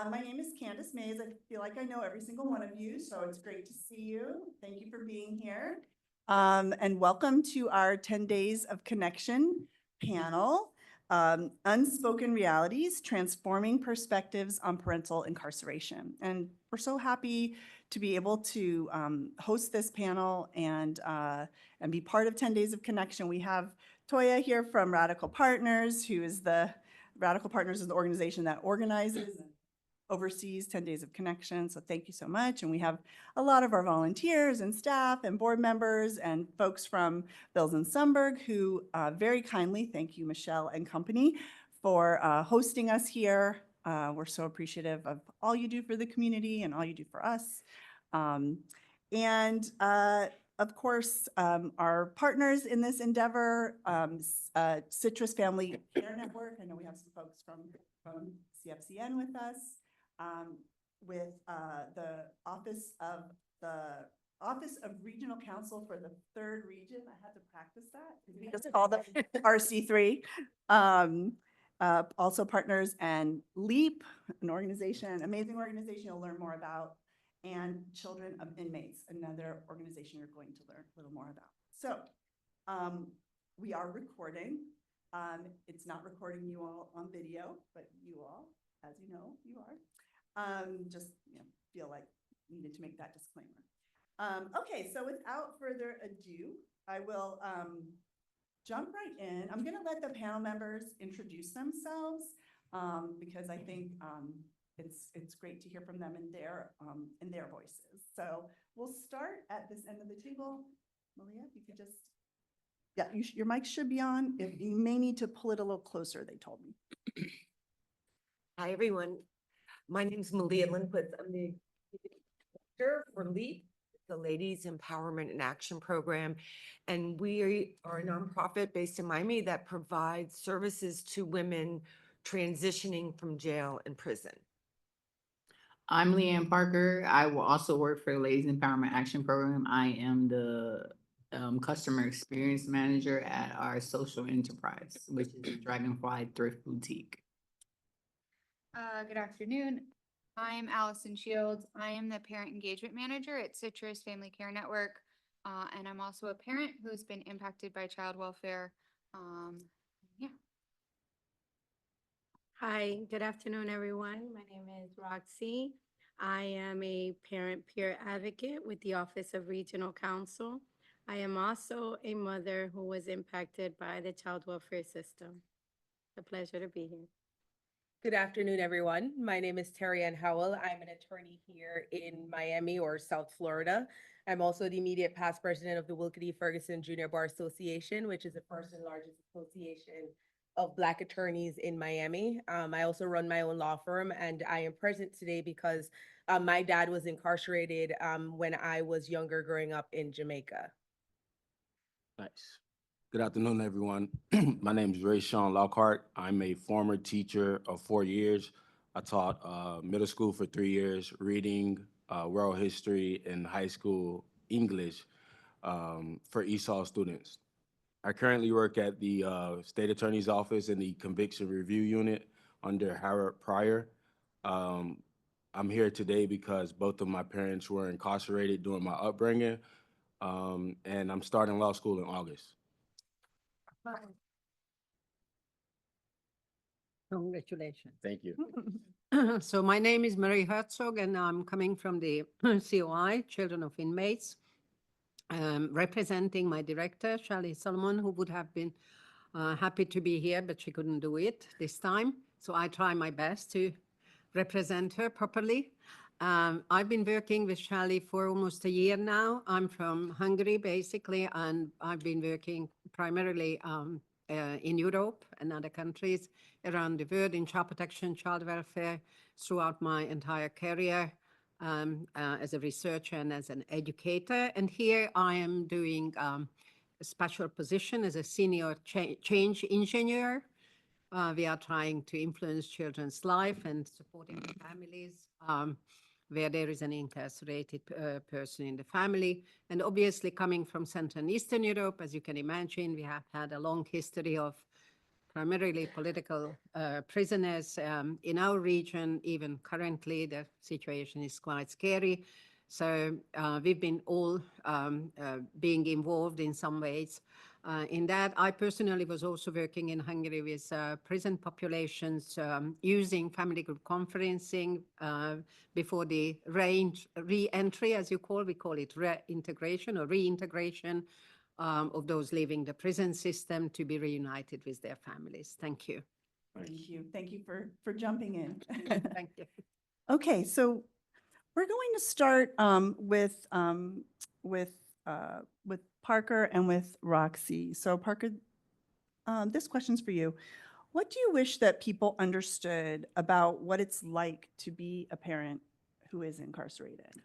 My name is Candace Mays. I feel like I know every single one of you, so it's great to see you. Thank you for being here. And welcome to our 10 Days of Connection panel, Unspoken Realities, Transforming Perspectives on Parental Incarceration. And we're so happy to be able to host this panel and be part of 10 Days of Connection. We have Toya here from Radical Partners, who is Radical Partners is the organization that organizes and oversees 10 Days of Connection. So thank you so much. And we have a lot of our volunteers and staff and board members and folks from Bills and Sunberg who very kindly, thank you, Michelle and company, for hosting us here. We're so appreciative of all you do for the community and all you do for us. Of course, our partners in this endeavor, Citrus Family Care Network. I know we have some folks from CFCN with us, with the Office of Regional Counsel for the 3rd Region. I had to practice that. We just call them RC3. Also partners and LEAP, an organization, amazing organization you'll learn more about, and Children of Inmates, another organization you're going to learn a little more about. So we are recording. It's not recording you all on video, but you all, as you know, you are. Just feel like needed to make that disclaimer. Okay, so without further ado, I will jump right in. I'm going to let the panel members introduce themselves because I think it's great to hear from them in their voices. So we'll start at this end of the table. Malia, if you could just, yeah, your mic should be on. If you may need to pull it a little closer, they told me. Hi, everyone. My name is Malia Lindquist. I'm the director for LEAP, the Ladies Empowerment and Action Program. And we are a nonprofit based in Miami that provides services to women transitioning from jail and prison. I'm Leanne Parker. I will also work for the Ladies Empowerment Action Program. I am the customer experience manager at our social enterprise, which is the Dragonfly Thrift Boutique. Good afternoon. I'm Allison Shields. I am the parent engagement manager at Citrus Family Care Network. And I'm also a parent who's been impacted by child welfare. Yeah. Hi, good afternoon, everyone. My name is Roxy. I am a parent peer advocate with the Office of Regional Counsel. I am also a mother who was impacted by the child welfare system. It's a pleasure to be here. Good afternoon, everyone. My name is Terry Ann Howell. I'm an attorney here in Miami or South Florida. I'm also the immediate past president of the Wilkie D. Ferguson Junior Bar Association, which is the first and largest association of Black attorneys in Miami. I also run my own law firm, and I am present today because my dad was incarcerated when I was younger growing up in Jamaica. Nice. Good afternoon, everyone. My name is Ray Sean Lockhart. I'm a former teacher of 4 years. I taught middle school for 3 years, reading, world history, and high school English for ESOL students. I currently work at the State Attorney's Office in the Conviction Review Unit under Harold Pryor. I'm here today because both of my parents were incarcerated during my upbringing, and I'm starting law school in August. Congratulations. Thank you. So my name is Marie Herzog, and I'm coming from the COI, Children of Inmates, representing my director, Shally Solomon, who would have been happy to be here, but she couldn't do it this time. So I try my best to represent her properly. I've been working with Shally for almost a year now. I'm from Hungary, basically, and I've been working primarily in Europe and other countries around the world in child protection, child welfare throughout my entire career as a researcher and as an educator. And here I am doing a special position as a senior change engineer. We are trying to influence children's life and supporting the families where there is an incarcerated person in the family. And obviously coming from Central and Eastern Europe, as you can imagine, we have had a long history of primarily political prisoners in our region. Even currently, the situation is quite scary. So we've been all being involved in some ways. In that, I personally was also working in Hungary with prison populations using family group conferencing before the re-entry, as you we call it reintegration or reintegration of those leaving the prison system to be reunited with their families. Thank you. Thank you. Thank you for jumping in. Thank you. Okay, so we're going to start with Parker and with Roxy. So Parker, this question's for you. What do you wish that people understood about what it's like to be a parent who is incarcerated?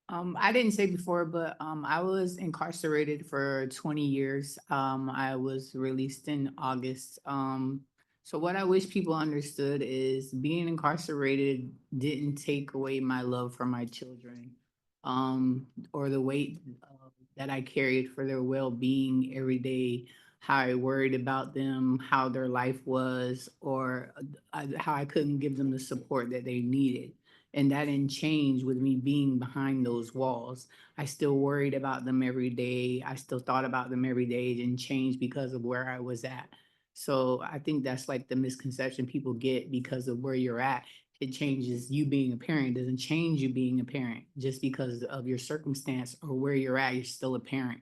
I didn't say before, but I was incarcerated for 20 years. I was released in August. So what I wish people understood is being incarcerated didn't take away my love for my children, or the weight that I carried for their well-being every day, how I worried about them, how their life was, or how I couldn't give them the support that they needed. And that didn't change with me being behind those walls. I still worried about them every day. I still thought about them every day. It didn't change because of where I was at. So I think that's like the misconception people get because of where you're at. It changes you being a parent. It doesn't change you being a parent just because of your circumstance or where you're at. You're still a parent.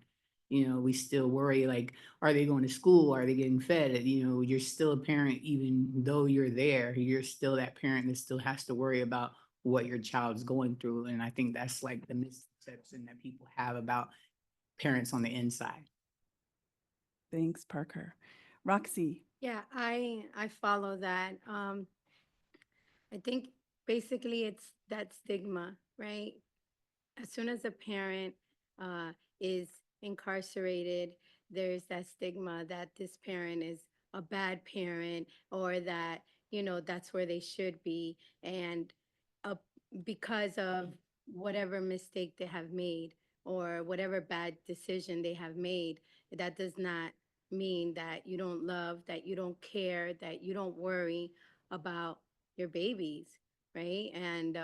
You know, we still worry like, are they going to school? Are they getting fed? You know, you're still a parent, even though you're there, you're still that parent that still has to worry about what your child's going through. And I think that's like the misconception that people have about parents on the inside. Thanks, Parker. Roxy. Yeah, I follow that. I think basically it's that stigma, right? As soon as a parent is incarcerated, there's that stigma that this parent is a bad parent or that, you know, that's where they should be. And uh, because of whatever mistake they have made or whatever bad decision they have made, that does not mean that you don't love, that you don't care, that you don't worry about your babies, right? And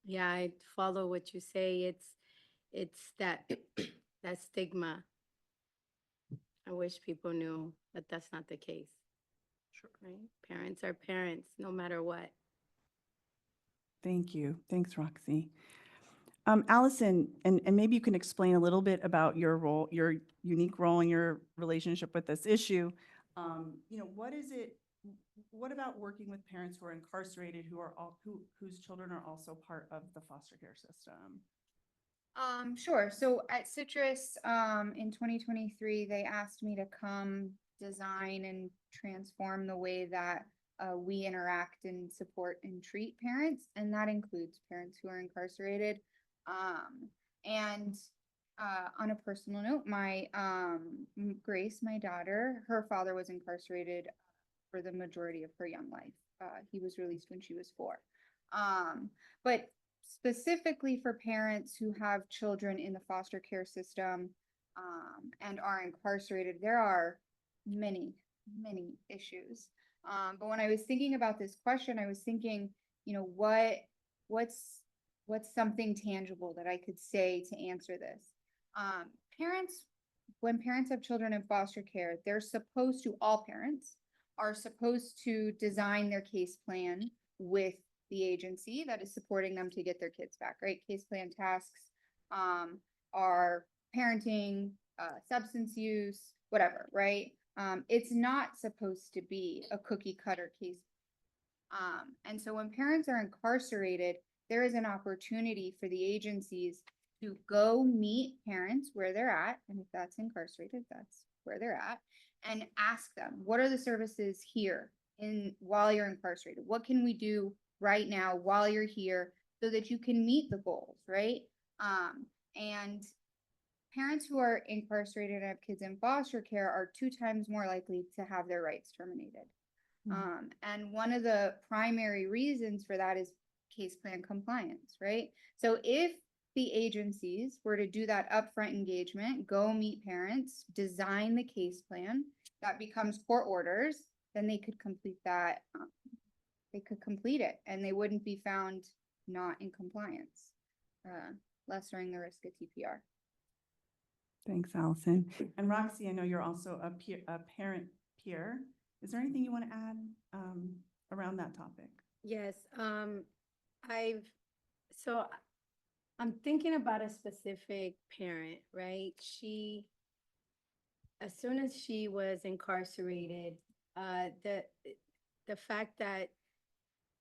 yeah, I follow what you say. It's that that stigma. I wish people knew that that's not the case. Sure. Right? Parents are parents, no matter what. Thank you. Thanks, Roxy. Allison, and maybe you can explain a little bit about your role, your unique role in your relationship with this issue. You know, what about working with parents who are incarcerated, whose children are also part of the foster care system? Sure. So at Citrus, in 2023, they asked me to come design and transform the way that we interact and support and treat parents, and that includes parents who are incarcerated. And on a personal note, my Grace, my daughter, her father was incarcerated for the majority of her young life. He was released when she was 4. But specifically for parents who have children in the foster care system and are incarcerated, there are many, many issues. But when I was thinking about this question, I was thinking, you know, what's something tangible that I could say to answer this? When parents have children in foster care, all parents are supposed to design their case plan with the agency that is supporting them to get their kids back, right? Case plan tasks are parenting, substance use, whatever, right? It's not supposed to be a cookie cutter case. And so when parents are incarcerated, there is an opportunity for the agencies to go meet parents where they're at. And if that's incarcerated, that's where they're at, and ask them, what are the services here while you're incarcerated? What can we do right now while you're here so that you can meet the goals, right? And parents who are incarcerated and have kids in foster care are 2 times more likely to have their rights terminated. And one of the primary reasons for that is case plan compliance, right? So if the agencies were to do that upfront engagement, go meet parents, design the case plan, that becomes court orders, then they could complete that. They could complete it and they wouldn't be found not in compliance, lessening the risk of TPR. Thanks, Allison. And Roxy, I know you're also a parent peer. Is there anything you want to add around that topic? Yes, so I'm thinking about a specific parent, right? As soon as she was incarcerated, the fact that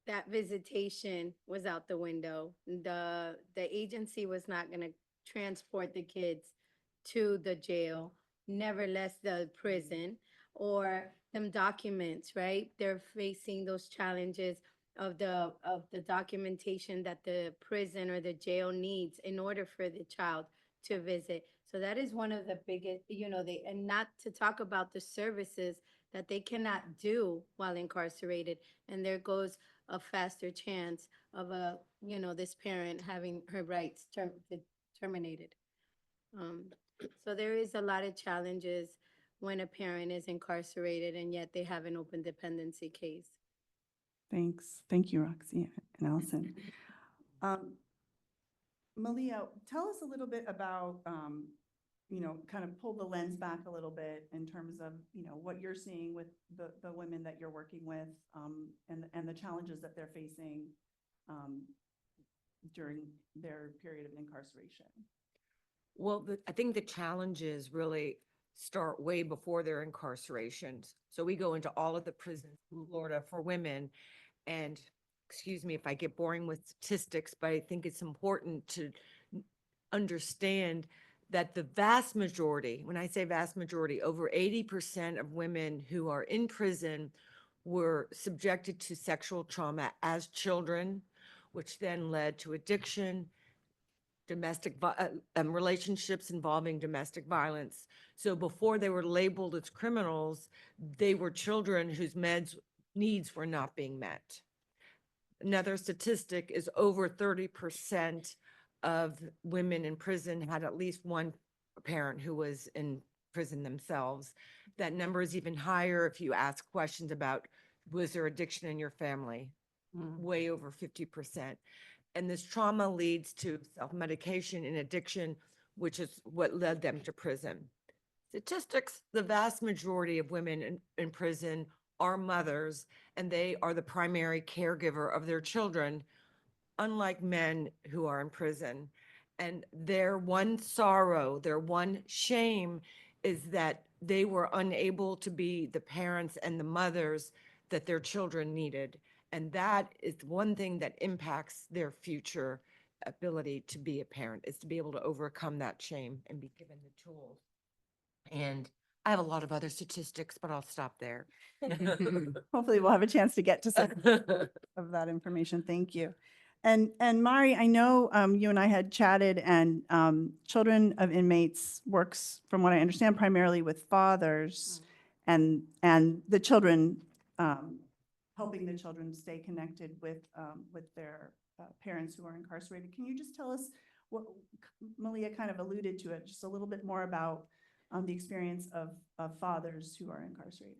that visitation was out the window, the agency was not going to transport the kids to the jail, nevertheless the prison, or them documents, right? They're facing those challenges of the documentation that the prison or the jail needs in order for the child to visit. So that is one of the biggest, and not to talk about the services that they cannot do while incarcerated. And there goes a faster chance of this parent having her rights terminated. So there is a lot of challenges when a parent is incarcerated and yet they have an open dependency case. Thanks. Thank you, Roxy and Allison. Malia, tell us a little bit about, kind of pull the lens back a little bit in terms of, what you're seeing with the women that you're working with, and the challenges that they're facing during their period of incarceration. Well, I think the challenges really start way before their incarcerations. So we go into all of the prisons in Florida for women, and excuse me if I get boring with statistics, but I think it's important to understand that the vast majority, when I say vast majority, over 80% of women who are in prison were subjected to sexual trauma as children, which then led to addiction, relationships involving domestic violence. So before they were labeled as criminals, they were children whose needs were not being met. Another statistic is over 30% of women in prison had at least one parent who was in prison themselves. That number is even higher if you ask questions about, was there addiction in your family? Way over 50%. And this trauma leads to self-medication and addiction, which is what led them to prison. Statistics, the vast majority of women in prison are mothers, and they are the primary caregiver of their children, unlike men who are in prison. And their one sorrow, their one shame is that they were unable to be the parents and the mothers that their children needed. And that is one thing that impacts their future ability to be a parent, is to be able to overcome that shame and be given the tools. And I have a lot of other statistics, but I'll stop there. Hopefully we'll have a chance to get to some of that information. Thank you. And Mari, I know you and I had chatted, and Children of Inmates works, from what I understand, primarily with fathers and the children, helping the children stay connected with their parents who are incarcerated. Can you just tell us what Malia kind of alluded to it, just a little bit more about the experience of fathers who are incarcerated?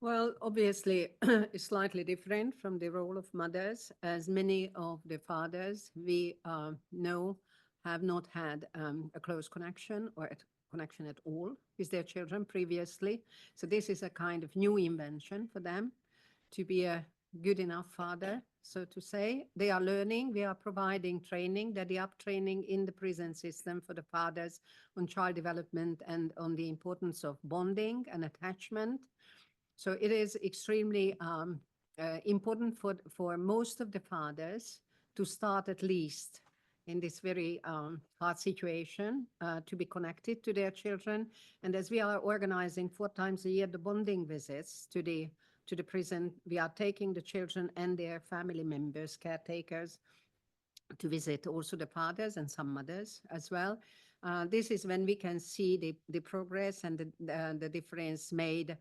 Well, obviously, it's slightly different from the role of mothers, as many of the fathers we know have not had a close connection or connection at all with their children previously. So this is a kind of new invention for them to be a good enough father, so to say. They are learning. We are providing training, daddy-up training in the prison system for the fathers on child development and on the importance of bonding and attachment. So it is extremely important for most of the fathers to start, at least in this very hard situation, to be connected to their children. And as we are organizing 4 times a year the bonding visits to the prison, we are taking the children and their family members, caretakers, to visit also the fathers and some mothers as well. This is when we can see the progress and the difference made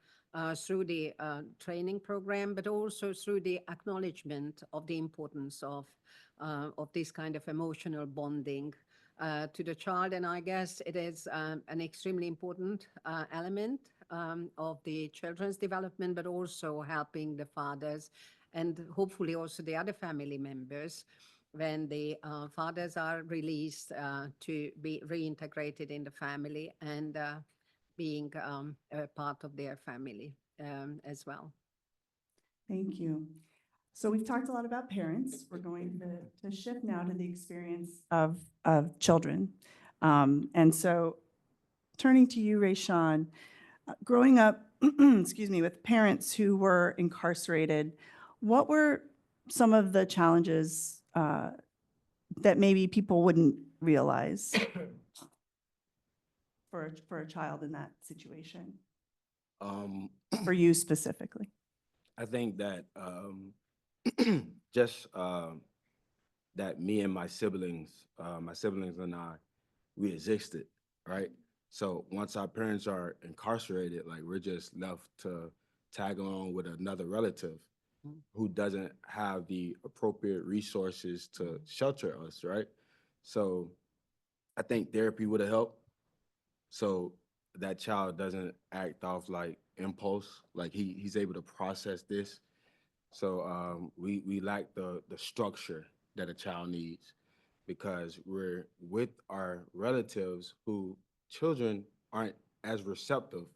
through the training program, but also through the acknowledgement of the importance of this kind of emotional bonding to the child. And I guess it is an extremely important element of the children's development, but also helping the fathers and hopefully also the other family members when the fathers are released to be reintegrated in the family and being a part of their family as well. Thank you. So we've talked a lot about parents. We're going to shift now to the experience of children. And so turning to you, Rayshawn, growing up, excuse me, with parents who were incarcerated, what were some of the challenges that maybe people wouldn't realize for a child in that situation, Um, for you specifically? I think that just that me and my siblings and I, we existed, right? So once our parents are incarcerated, like we're just left to tag along with another relative who doesn't have the appropriate resources to shelter us, right? So I think therapy would have helped. So that child doesn't act off like impulse, like he's able to process this. So we lack the structure that a child needs because we're with our relatives who children aren't as receptive.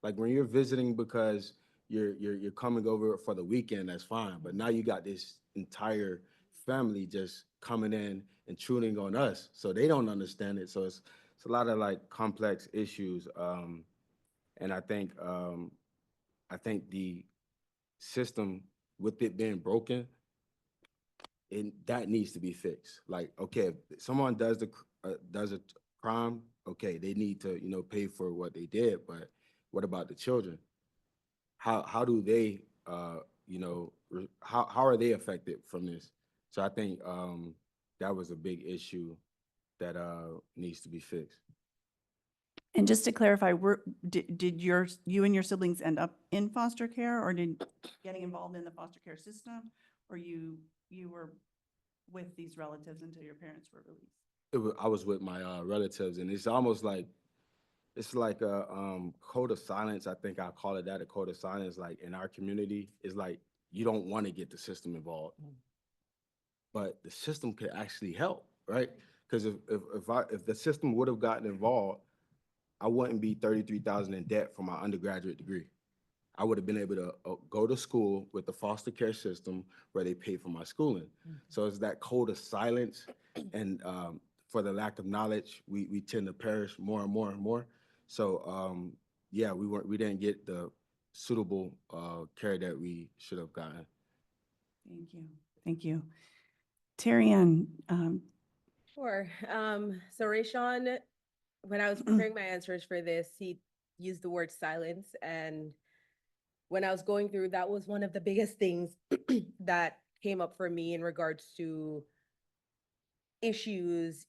Like when you're visiting because you're coming over for the weekend, that's fine. But now you got this entire family just coming in, intruding on us, so they don't understand it. So it's a lot of like complex issues, and I think the system with it being broken, that needs to be fixed. Like, okay, if someone does a crime, okay, they need to pay for what they did. But what about the children? How do they how are they affected from this? So I think that was a big issue that needs to be fixed. And just to clarify, did you and your siblings end up in foster care, or did getting involved in the foster care system, or you were with these relatives until your parents were released? I was with my relatives, and it's almost like it's like a code of silence. I think I call it that, a code of silence. Like in our community, it's like you don't want to get the system involved, but the system could actually help, right? Because if the system would have gotten involved, I wouldn't be 33,000 in debt for my undergraduate degree. I would have been able to go to school with the foster care system where they pay for my schooling. So it's that code of silence, and for the lack of knowledge, we tend to perish more and more and more. So yeah, we didn't get the suitable care that we should have gotten. Thank you. Thank you. Terry Ann, Sure. So Rayshawn, when I was preparing my answers for this, he used the word silence. And when I was going through, that was one of the biggest things that came up for me in regards to issues,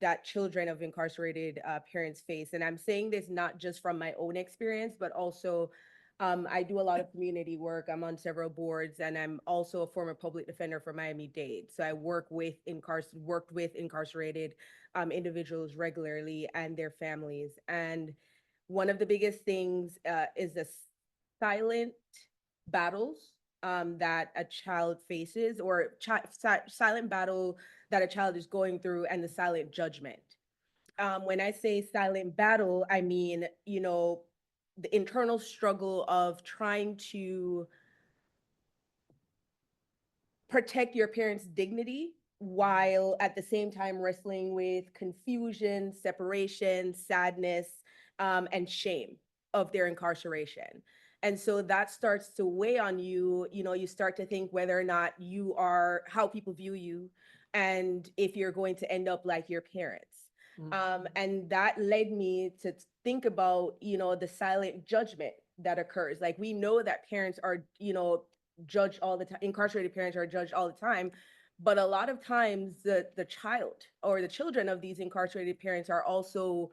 that children of incarcerated parents face. And I'm saying this not just from my own experience, but also I do a lot of community work. I'm on several boards, and I'm also a former public defender for Miami-Dade. So I worked with incarcerated individuals regularly and their families. And one of the biggest things is the silent battles that a child faces, or silent battle that a child is going through, and the silent judgment. When I say silent battle, I mean, the internal struggle of trying to protect your parents' dignity while at the same time wrestling with confusion, separation, sadness, and shame of their incarceration. And so that starts to weigh on you. You start to think whether or not you are, how people view you, and if you're going to end up like your parents. And that led me to think about, the silent judgment that occurs. Like, we know that parents are, judged all the time. Incarcerated parents are judged all the time. But a lot of times the child or the children of these incarcerated parents are also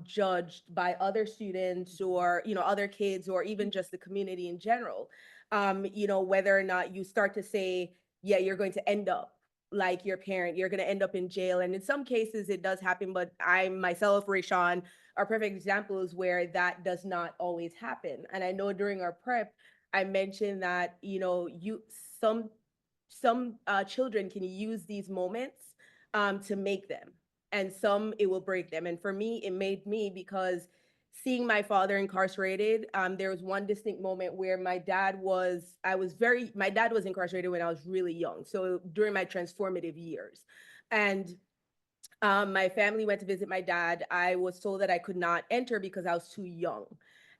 judged by other students or, other kids or even just the community in general. Whether or not you start to say, yeah, you're going to end up like your parent, you're going to end up in jail. And in some cases it does happen, but I myself, Rayshawn, are perfect examples where that does not always happen. And I know during our prep, I mentioned that, some children can use these moments to make them, and some it will break them. And for me, it made me because seeing my father incarcerated, there was one distinct moment where my dad was incarcerated when I was really young. So during my transformative years. And my family went to visit my dad. I was told that I could not enter because I was too young.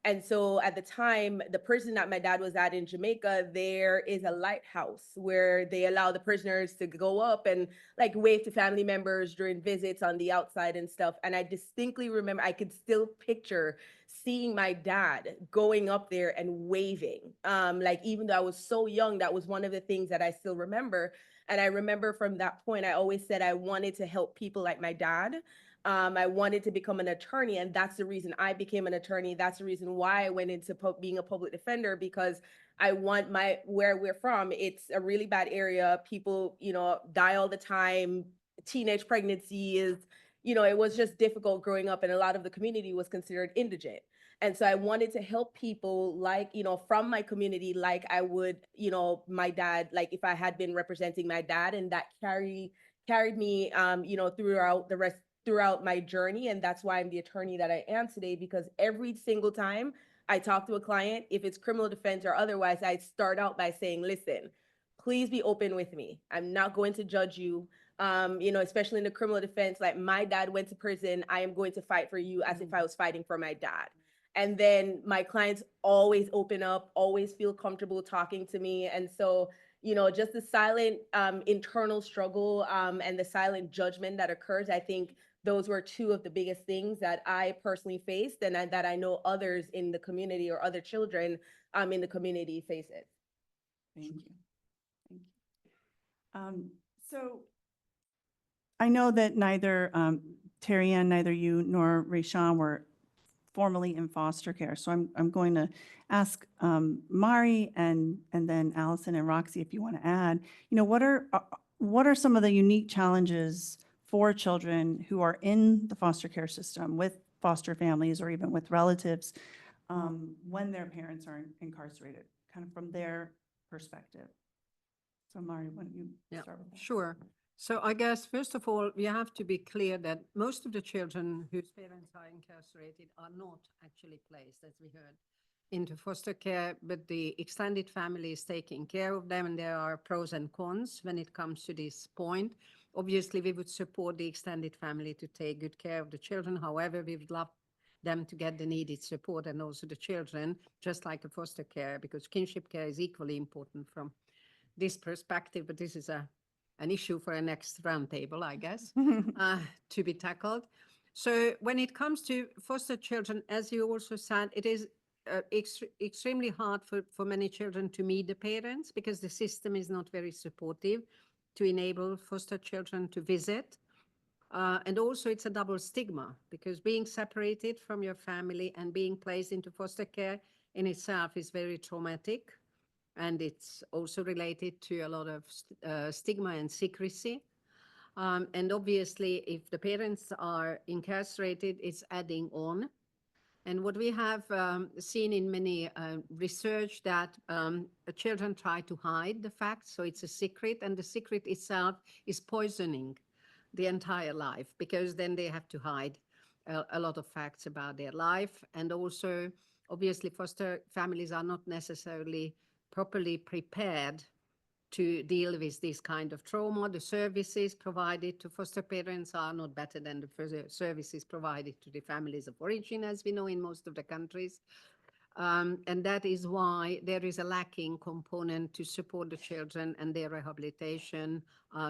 And so at the time, the prison that my dad was at in Jamaica, there is a lighthouse where they allow the prisoners to go up and like wave to family members during visits on the outside and stuff. And I distinctly remember, I could still picture seeing my dad going up there and waving. Like even though I was so young, that was one of the things that I still remember. And I remember from that point, I always said I wanted to help people like my dad. I wanted to become an attorney, and that's the reason I became an attorney. That's the reason why I went into being a public defender, because I want where we're from, it's a really bad area. People, die all the time. Teenage pregnancy is, it was just difficult growing up, and a lot of the community was considered indigent. And so I wanted to help people like, from my community, like I would, my dad, like if I had been representing my dad, and that carried me, throughout my journey. And that's why I'm the attorney that I am today, because every single time I talk to a client, if it's criminal defense or otherwise, I start out by saying, listen, please be open with me. I'm not going to judge you. Especially in the criminal defense, like my dad went to prison. I am going to fight for you as if I was fighting for my dad. And then my clients always open up, always feel comfortable talking to me. And so, just the silent internal struggle and the silent judgment that occurs, I think those were two of the biggest things that I personally faced, and that I know others in the community or other children in the community face it. Thank you. Thank you. So I know that neither Terry Ann, neither you nor Rayshawn were formally in foster care. So I'm going to ask Mari and then Allison and Roxy, if you want to add, what are some of the unique challenges for children who are in the foster care system with foster families or even with relatives when their parents are incarcerated, kind of from their perspective? So Mari, why don't you start with that? Sure. So I guess, first of all, we have to be clear that most of the children whose parents are incarcerated are not actually placed, as we heard, into foster care, but the extended family is taking care of them, and there are pros and cons when it comes to this point. Obviously, we would support the extended family to take good care of the children. However, we would love them to get the needed support, and also the children, just like the foster care, because kinship care is equally important from this perspective, but this is an issue for a next roundtable, I guess, to be tackled. So when it comes to foster children, as you also said, it is extremely hard for many children to meet the parents because the system is not very supportive to enable foster children to visit. And also it's a double stigma because being separated from your family and being placed into foster care in itself is very traumatic. And it's also related to a lot of stigma and secrecy. And obviously, if the parents are incarcerated, it's adding on. And what we have seen in many research that children try to hide the facts, so it's a secret, and the secret itself is poisoning the entire life because then they have to hide a lot of facts about their life. And also, obviously, foster families are not necessarily properly prepared to deal with this kind of trauma. The services provided to foster parents are not better than the services provided to the families of origin, as we know in most of the countries. And that is why there is a lacking component to support the children and their rehabilitation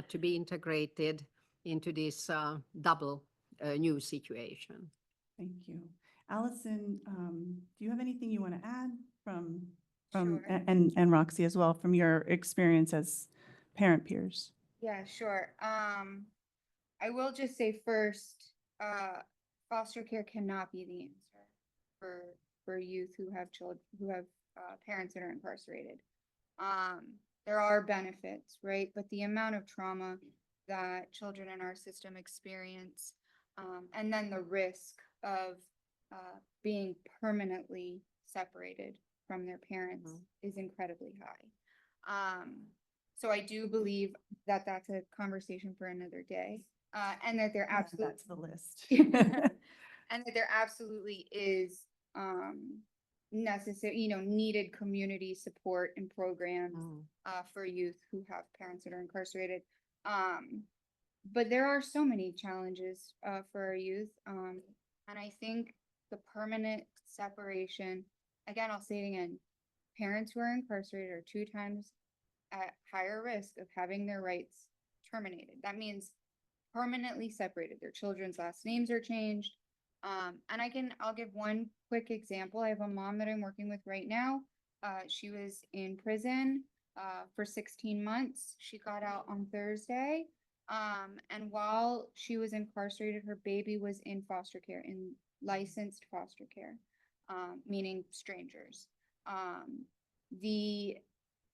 to be integrated into this double new situation. Thank you. Allison, do you have anything you want to add from Sure. and Roxy as well from your experience as parent peers? Yeah, sure. I will just say first, foster care cannot be the answer for youth who have children, who have parents that are incarcerated. There are benefits, right? But the amount of trauma that children in our system experience, and then the risk of being permanently separated from their parents is incredibly high. So I do believe that that's a conversation for another day, and that there Add absolutely that to the list. and that there absolutely is necessary, needed community support and programs for youth who have parents that are incarcerated. But there are so many challenges for our youth. And I think the permanent separation, again, I'll say it again, parents who are incarcerated are 2 times at higher risk of having their rights terminated. That means permanently separated. Their children's last names are changed. And I'll give one quick example. I have a mom that I'm working with right now. She was in prison for 16 months. She got out on Thursday. And while she was incarcerated, her baby was in foster care, in licensed foster care, meaning strangers. The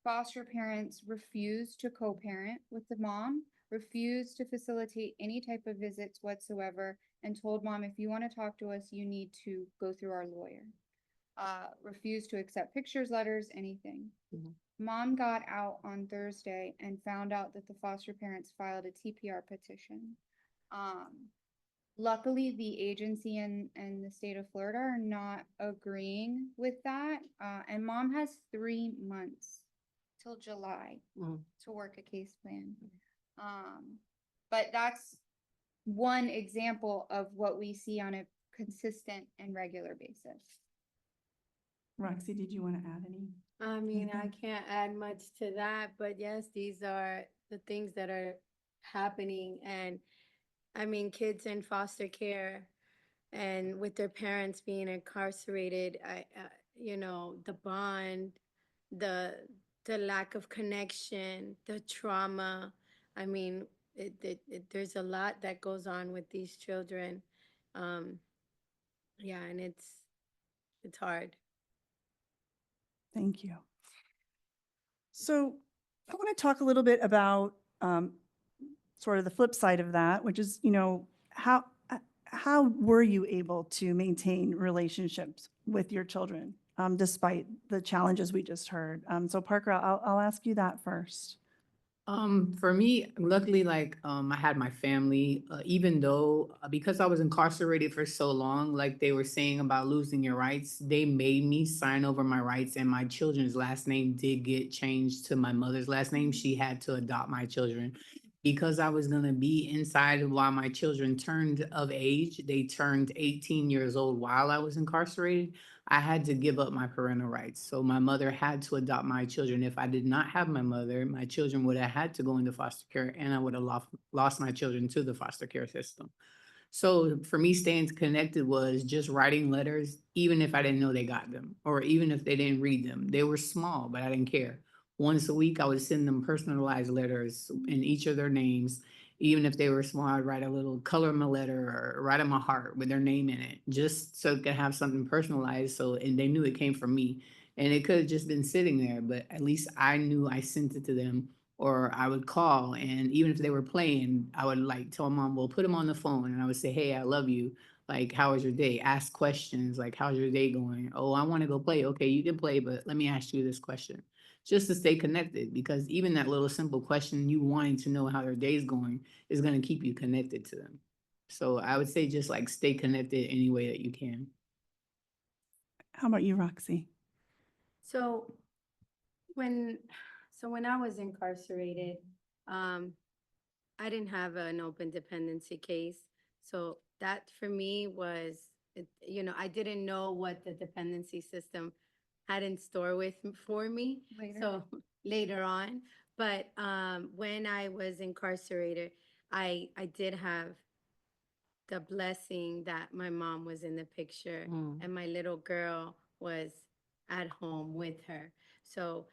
foster parents refused to co-parent with the mom, refused to facilitate any type of visits whatsoever, and told mom, if you want to talk to us, you need to go through our lawyer. Refused to accept pictures, letters, anything. Mom got out on Thursday and found out that the foster parents filed a TPR petition. Luckily, the agency and the state of Florida are not agreeing with that. And mom has 3 months till July to work a case plan. But that's one example of what we see on a consistent and regular basis. Roxy, did you want to add any? I mean, I Mhm. can't add much to that, but yes, these are the things that are happening. And I mean, kids in foster care and with their parents being incarcerated, the bond, the lack of connection, the trauma. I mean, there's a lot that goes on with these children. Yeah, and it's hard. Thank you. So I want to talk a little bit about sort of the flip side of that, which is, how were you able to maintain relationships with your children despite the challenges we just heard? So Parker, I'll ask you that first. For me, luckily, I had my family, even though, because I was incarcerated for so long, like they were saying about losing your rights, they made me sign over my rights, and my children's last name did get changed to my mother's last name. She had to adopt my children because I was gonna be inside while my children turned of age. They turned 18 years old while I was incarcerated. I had to give up my parental rights. So my mother had to adopt my children. If I did not have my mother, my children would have had to go into foster care, and I would have lost my children to the foster care system. So for me, staying connected was just writing letters, even if I didn't know they got them, or even if they didn't read them. They were small, but I didn't care. Once a week, I would send them personalized letters in each of their names. Even if they were small, I'd write a little, color them a letter or write them a heart with their name in it, just so it could have something personalized. So, and they knew it came from me. And it could have just been sitting there, but at least I knew I sent it to them. Or I would call, and even if they were playing, I would tell mom, well, put them on the phone, and I would say, hey, I love you. Like, how was your day? Ask questions like, how's your day going? Oh, I want to go play. Okay, you can play, but let me ask you this question, just to stay connected, because even that little simple question, you wanting to know how their day's going, is going to keep you connected to them. So I would say just stay connected any way that you can. How about you, Roxy? So when when I was incarcerated, I didn't have an open dependency case. So that for me was, I didn't know what the dependency system had in store for me. Later. So later on, but when I was incarcerated, I did have the blessing that my mom was in the picture and my little girl was at home with her. So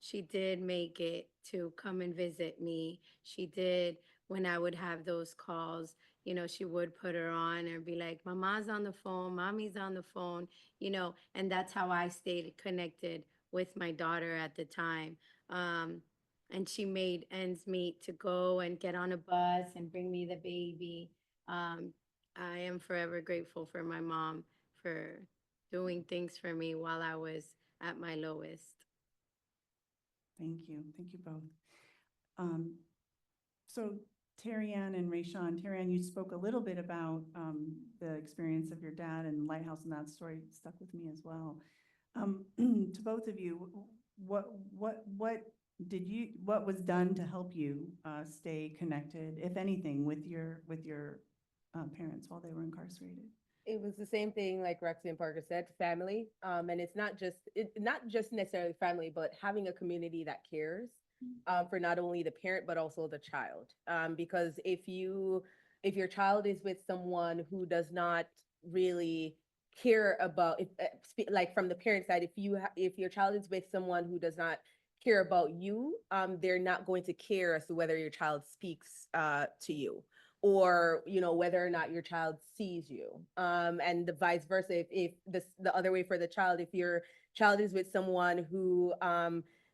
she did make it to come and visit me. She did, when I would have those calls, you know, she would put her on and be like, Mama's on the phone, Mommy's on the phone, you know, and that's how I stayed connected with my daughter at the time. And she made ends meet to go and get on a bus and bring me the baby. I am forever grateful for my mom for doing things for me while I was at my lowest. Thank you. Thank you both. So Terry Ann and Rayshawn, Terry Ann, you spoke a little bit about the experience of your dad and Lighthouse, and that story stuck with me as well. To both of you, what was done to help you stay connected, if anything, with your parents while they were incarcerated? It was the same thing like Roxanne Parker said, family. And it's not just necessarily family, but having a community that cares for not only the parent, but also the child. Because if your child is with someone who does not really care about, like from the parent side, if your child is with someone who does not care about you, they're not going to care as to whether your child speaks to you, or whether or not your child sees you, and the vice versa. If the other way for the child, if your child is with someone who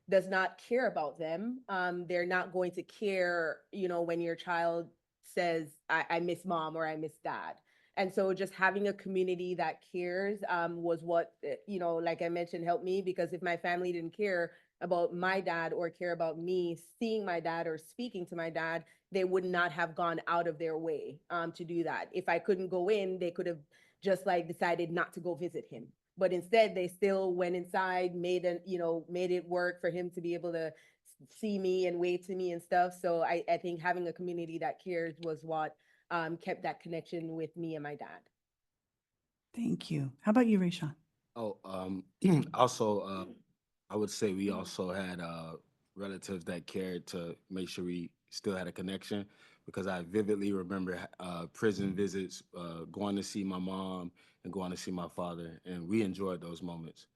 does not care about them, they're not going to care when your child says, I miss mom or I miss dad. And so just having a community that cares was what, like I mentioned, helped me, because if my family didn't care about my dad or care about me seeing my dad or speaking to my dad, they would not have gone out of their way to do that. If I couldn't go in, they could have just like decided not to go visit him. But instead, they still went inside, made it work for him to be able to see me and wave to me and stuff. So I think having a community that cares was what kept that connection with me and my dad. Thank you. How about you, Rayshawn? Oh, also, I would say we also had relatives that cared to make sure we still had a connection, because I vividly remember prison visits, going to see my mom and going to see my father, and we enjoyed those moments.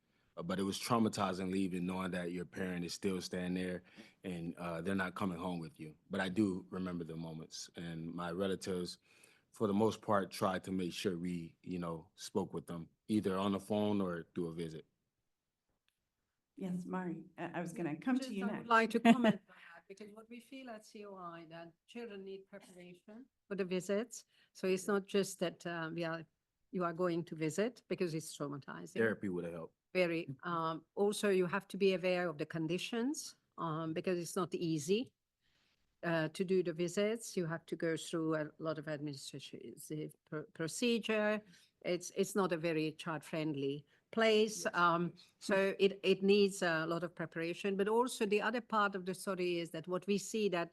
But it was traumatizing leaving, knowing that your parent is still staying there and they're not coming home with you. But I do remember the moments, and my relatives, for the most part, tried to make sure we, spoke with them either on the phone or through a visit. Yes, Mari, I was going to come to you I next. would like to comment on that, because what we feel at COI, that children need preparation for the visits. So it's not just that you are going to visit, because it's traumatizing. Therapy would have helped. Very. Also, you have to be aware of the conditions, because it's not easy to do the visits. You have to go through a lot of administrative procedure. It's not a very child-friendly place. So it needs a lot of preparation. But also the other part of the story is that what we see that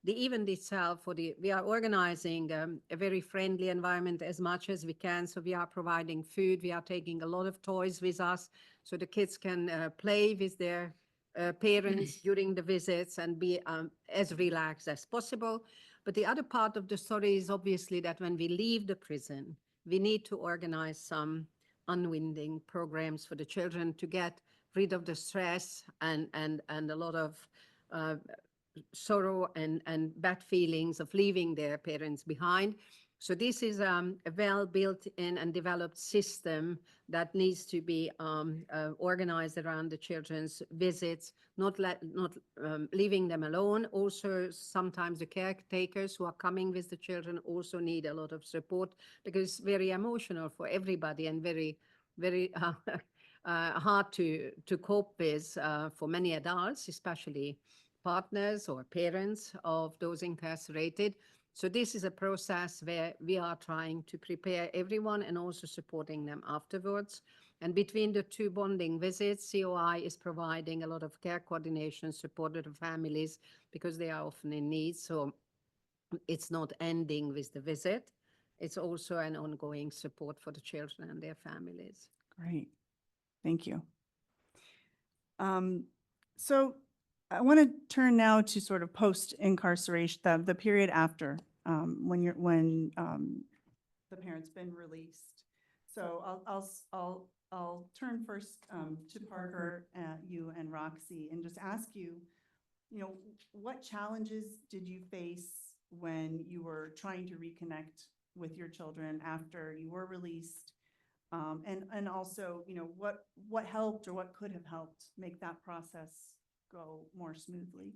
the event itself, we are organizing a very friendly environment as much as we can. So we are providing food. We are taking a lot of toys with us, so the kids can play with their parents during the visits and be as relaxed as possible. But the other part of the story is obviously that when we leave the prison, we need to organize some unwinding programs for the children to get rid of the stress and a lot of sorrow and bad feelings of leaving their parents behind. So this is a well built in and developed system that needs to be organized around the children's visits, not leaving them alone. Also, sometimes the caretakers who are coming with the children also need a lot of support, because it's very emotional for everybody and very, very hard to cope with for many adults, especially partners or parents of those incarcerated. So this is a process where we are trying to prepare everyone and also supporting them afterwards. And between the two bonding visits, COI is providing a lot of care coordination support to the families, because they are often in need. So it's not ending with the visit. It's also an ongoing support for the children and their families. Great. Thank you. So I want to turn now to sort of post-incarceration, the period after, when the parent's been released. So I'll I'll turn first to Parker, you and Roxy, and just ask you, what challenges did you face when you were trying to reconnect with your children after you were released? And also, what helped or what could have helped make that process go more smoothly?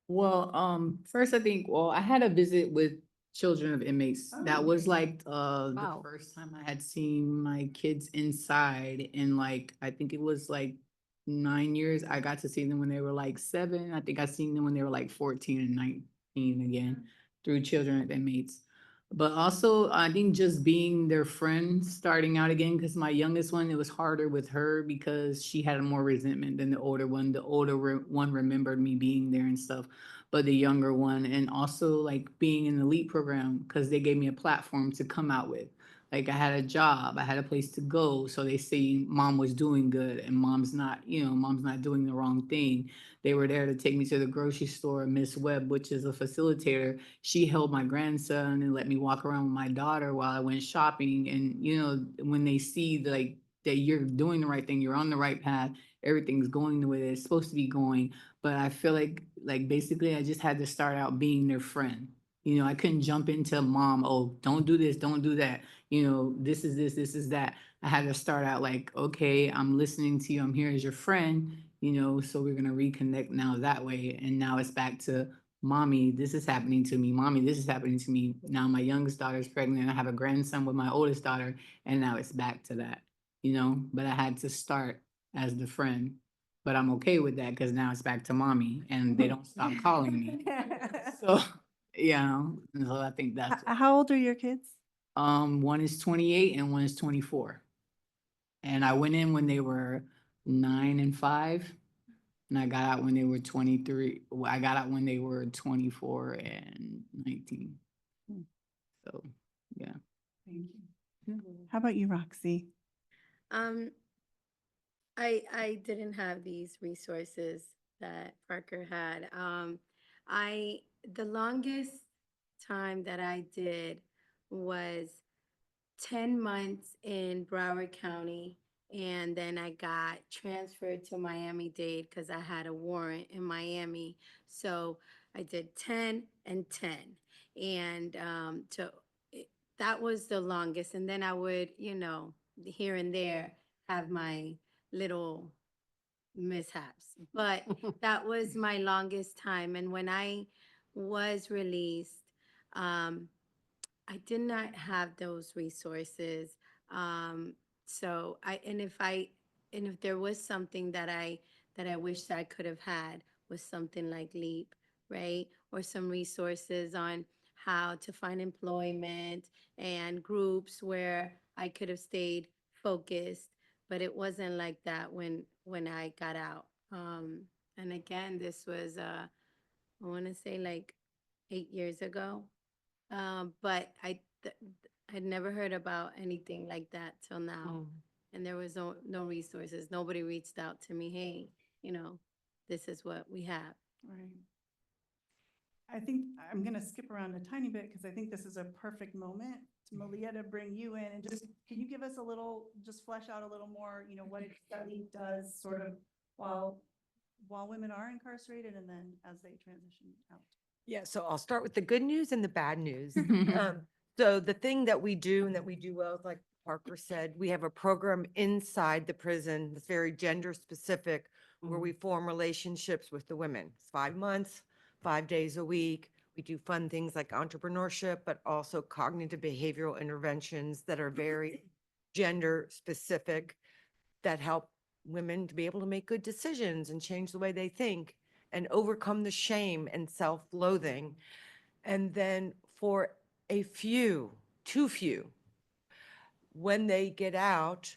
Well, first I think, well, I had a visit with children of inmates. Oh, That was okay. like, Wow. the first time I had seen my kids inside in like, I think it was like 9 years. I got to see them when they were like 7. I think I seen them when they were like 14 and 19 again through children of inmates. But also, I think just being their friend starting out again, because my youngest one, it was harder with her because she had more resentment than the older one. The older one remembered me being there and stuff, but the younger one, and also like being in the LEAP program, because they gave me a platform to come out with. Like I had a job, I had a place to go. So they see mom was doing good and mom's not doing the wrong thing. They were there to take me to the grocery store. Miss Webb, which is a facilitator, she held my grandson and let me walk around with my daughter while I went shopping. And, when they see like that you're doing the right thing, you're on the right path, everything's going the way that it's supposed to be going. But I feel like basically I just had to start out being their friend. I couldn't jump into mom, oh, don't do this, don't do that. This is this is that. I had to start out like, okay, I'm listening to you. I'm here as your friend, so we're going to reconnect now that way. And now it's back to mommy, this is happening to me. Mommy, this is happening to me. Now my youngest daughter is pregnant. I have a grandson with my oldest daughter. And now it's back to that, but I had to start as the friend. But I'm okay with that because now it's back to mommy and they don't stop calling me. So, and so I think that's, How old are your kids? one is 28 and one is 24. And I went in when they were 9 and 5. And I got out when they were 23. Well, I got out when they were 24 and 19. Hmm. So, yeah. Thank you. How about you, Roxy? I didn't have these resources that Parker had. The longest time that I did was 10 months in Broward County, and then I got transferred to Miami-Dade because I had a warrant in Miami. So I did 10 and 10. And that was the longest. And then I would, here and there have my little mishaps. But that was my longest time. And when I was released, I did not have those resources. So and if there was something that I wish that I could have had was something like LEAP, right? Or some resources on how to find employment and groups where I could have stayed focused, but it wasn't like that when I got out. And again, this was I want to say like 8 years ago. But I'd never heard about anything like that till now. And there was no resources. Nobody reached out to me, hey, this is what we have. Right. I think I'm going to skip around a tiny bit because I think this is a perfect moment to Malia to bring you in and can you give us just flesh out a little more, what study does sort of while women are incarcerated and then as they transition out? Yeah, so I'll start with the good news and the bad news. So the thing that we do and that we do well, like Parker said, we have a program inside the prison that's very gender specific where we form relationships with the women. It's 5 months, 5 days a week. We do fun things like entrepreneurship, but also cognitive behavioral interventions that are very gender specific that help women to be able to make good decisions and change the way they think and overcome the shame and self-loathing. And then for too few, when they get out,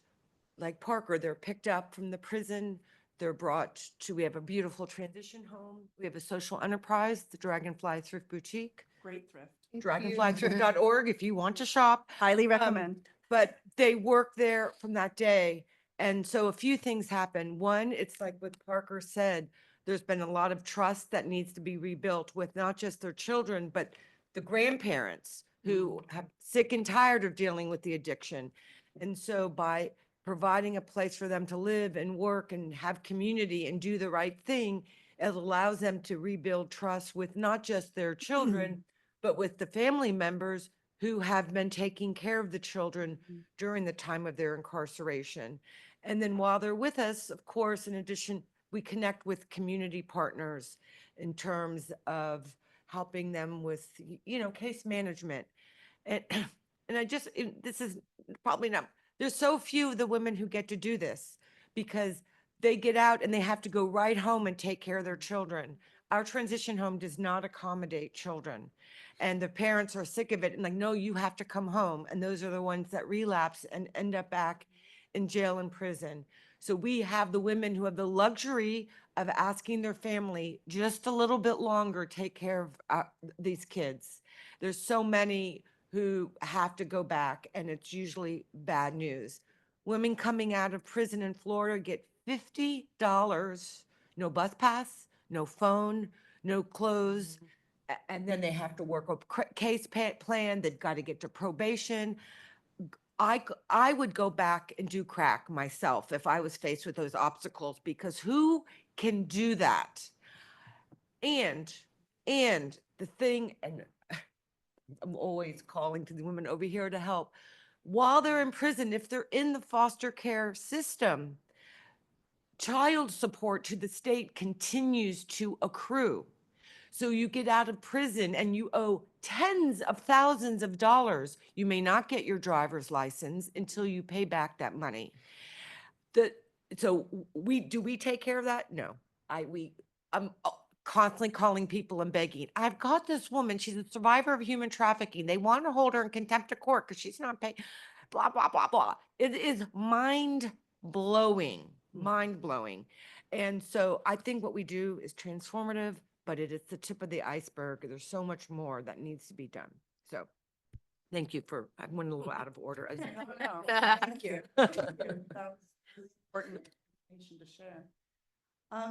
like Parker, they're picked up from the prison. They're brought to, we have a beautiful transition home. We have a social enterprise, the Dragonfly Thrift Boutique, Great thrift. dragonflythrift.org if you want to shop. Highly recommend. But they work there from that day. And so a few things happen. One, it's like what Parker said, there's been a lot of trust that needs to be rebuilt with not just their children, but the grandparents who have sick and tired of dealing with the addiction. And so by providing a place for them to live and work and have community and do the right thing, it allows them to rebuild trust with not just their children, but with the family members who have been taking care of the children during the time of their incarceration. And then while they're with us, of course, in addition, we connect with community partners in terms of helping them with, case management. And, and this is probably not, there's so few of the women who get to do this because they get out and they have to go right home and take care of their children. Our transition home does not accommodate children. And the parents are sick of it and like, no, you have to come home. And those are the ones that relapse and end up back in jail and prison. So we have the women who have the luxury of asking their family just a little bit longer, take care of these kids. There's so many who have to go back, and it's usually bad news. Women coming out of prison in Florida get $50, no bus pass, no phone, no clothes, and then they have to work a case plan. They've got to get to probation. I would go back and do crack myself if I was faced with those obstacles, because who can do that? And the thing, and I'm always calling to the women over here to help. While they're in prison, if they're in the foster care system, child support to the state continues to accrue. So you get out of prison and you owe tens of thousands of dollars. You may not get your driver's license until you pay back that money. So we take care of that? No. I'm constantly calling people and begging. I've got this woman, she's a survivor of human trafficking. They want to hold her in contempt of court because she's not paying, blah, blah, blah, blah. It is mind blowing. And so I think what we do is transformative, but it is the tip of the iceberg. There's so much more that needs to be done. So thank you I went a little out of order. No, thank you. Thank you. That was important information to share.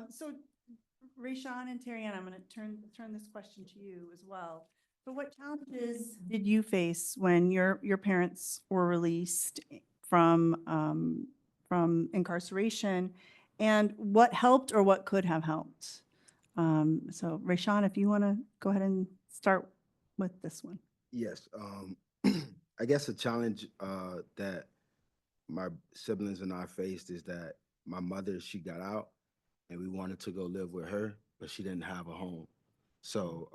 So Rayshawn and Terry-Ann, I'm going to turn this question to you as well. So what challenges did you face when your parents were released from incarceration, and what helped or what could have helped? So Rayshawn, if you want to go ahead and start with this one. Yes, I guess a challenge that my siblings and I faced is that my mother, she got out and we wanted to go live with her, but she didn't have a home. So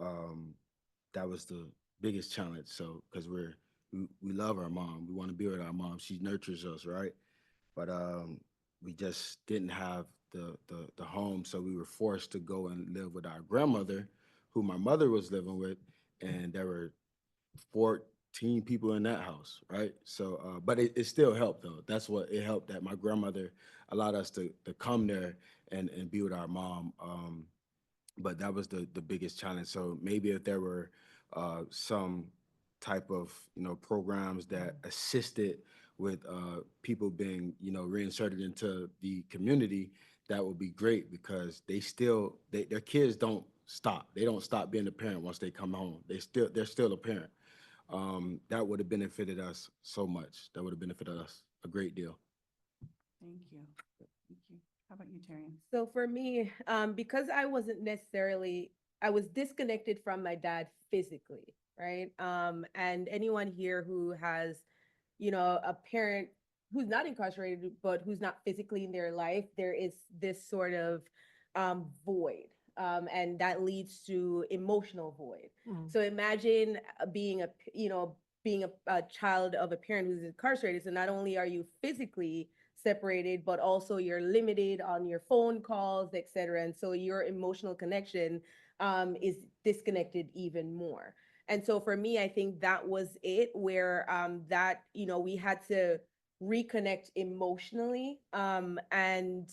that was the biggest challenge. So because we love our mom, we want to be with our mom. She nurtures us, right? But we just didn't have the home, so we were forced to go and live with our grandmother, who my mother was living with, and there were 14 people in that house, right? So, but it still helped though. That's what it helped, that my grandmother allowed us to come there and be with our mom. But that was the biggest challenge. So maybe if there were some type of, programs that assisted with people being, reinserted into the community, that would be great, because their kids don't stop. They don't stop being a parent once they come home. They're still a parent. That would have benefited us so much. That would have benefited us a great deal. Thank you. Thank you. How about you, Terry? So for me, because I was disconnected from my dad physically, right? And anyone here who has, a parent who's not incarcerated, but who's not physically in their life, there is this sort of void. And that leads to emotional void. So imagine being a child of a parent who's incarcerated. So not only are you physically separated, but also you're limited on your phone calls, et cetera. And so your emotional connection is disconnected even more. And so for me, I think that was it, where we had to reconnect emotionally. And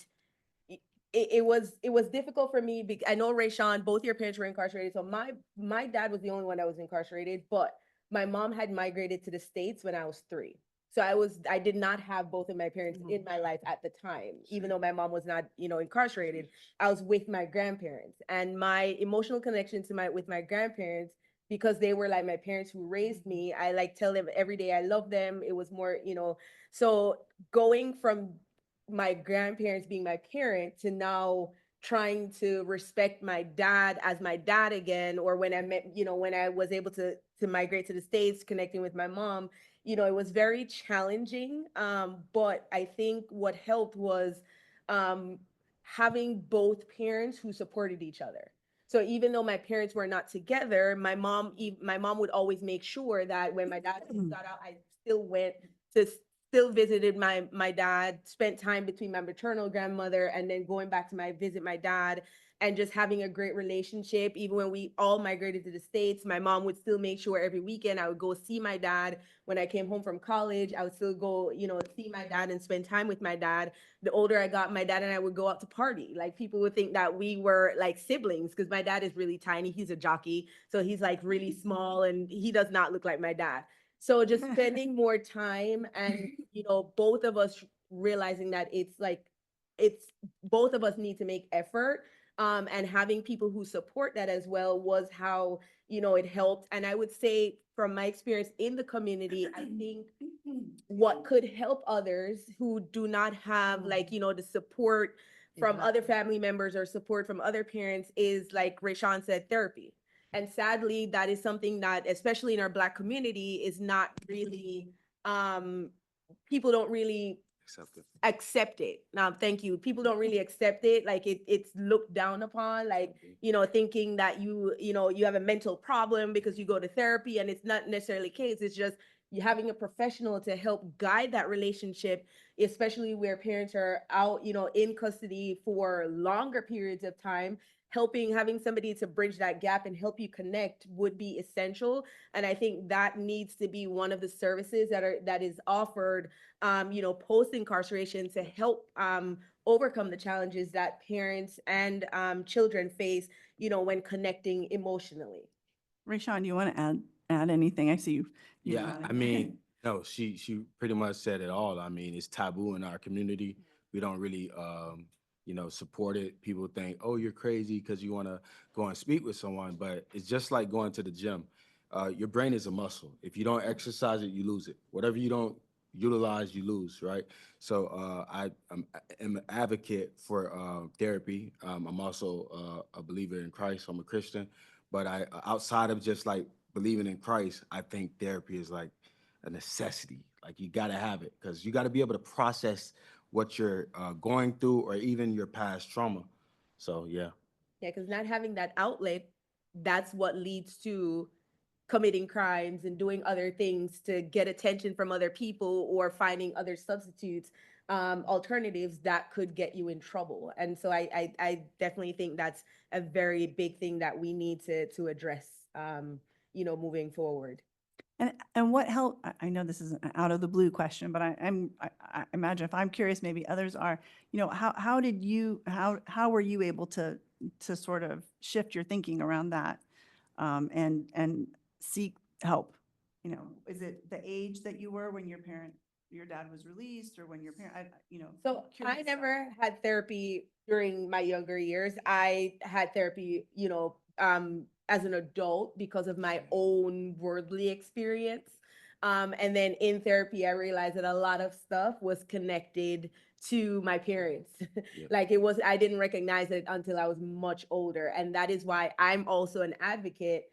it was difficult for me because I know, Rayshawn, both your parents were incarcerated. So my dad was the only one that was incarcerated, but my mom had migrated to the States when I was 3. So I did not have both of my parents in my life at the time. Even though my mom was not, incarcerated, I was with my grandparents, and my emotional connection with my grandparents because they were like my parents who raised me. I like tell them every day I love them. It was more, so going from my grandparents being my parent to now trying to respect my dad as my dad again, or when I met, when I was able to migrate to the States, connecting with my mom, it was very challenging. But I think what helped was um, having both parents who supported each other. So even though my parents were not together, my mom would always make sure that when my dad got out, I still went to still visited my dad, spent time between my maternal grandmother and then going back to visit my dad, and just having a great relationship. Even when we all migrated to the States, my mom would still make sure every weekend I would go see my dad. When I came home from college, I would still go, see my dad and spend time with my dad. The older I got, my dad and I would go out to party. Like, people would think that we were like siblings, because my dad is really tiny. He's a jockey, so he's like really small, and he does not look like my dad. So just spending more time, and both of us realizing that it's both of us need to make effort, and having people who support that as well was how it helped. And I would say, from my experience in the community, I think what could help others who do not have, like, the support from other family members or support from other parents is, like Rayshawn said, therapy. And sadly, that is something that, especially in our Black community, is not really, people don't really accept it. Now, thank you. People don't really accept it. Like, it's looked down upon, like, thinking that you have a mental problem because you go to therapy, and it's not necessarily the case. It's just you having a professional to help guide that relationship, especially where parents are out, in custody for longer periods of time. Having somebody to bridge that gap and help you connect would be essential. And I think that needs to be one of the services that is offered, post incarceration, to help overcome the challenges that parents and children face, when connecting emotionally. Rayshawn, you want to add anything? I see you. Yeah, nodding. I mean, no, she pretty much said it all. I mean, it's taboo in our community. We don't really support it. People think, oh, you're crazy because you want to go and speak with someone, but it's just like going to the gym. Your brain is a muscle. If you don't exercise it, you lose it. Whatever you don't utilize, you lose, right? So I'm an advocate for therapy. I'm also a believer in Christ. I'm a Christian, but outside of just like believing in Christ, I think therapy is like a necessity. Like, you got to have it, because you got to be able to process what you're going through, or even your past trauma. So yeah. Yeah, because not having that outlet, that's what leads to committing crimes and doing other things to get attention from other people, or finding other substitutes, alternatives that could get you in trouble. And so I definitely think that's a very big thing that we need to address, moving forward. And what help, I know this is an out of the blue question, but I imagine, if I'm curious, maybe others are, how were you able to sort of shift your thinking around that, and seek help? Is it the age that you were when your dad was released, or when your parent, So I curious never had therapy during my younger years. I had therapy, as an adult, because of my own worldly experience. And then in therapy, I realized that a lot of stuff was connected to my parents. Yeah. Like, I didn't recognize it until I was much older. And that is why I'm also an advocate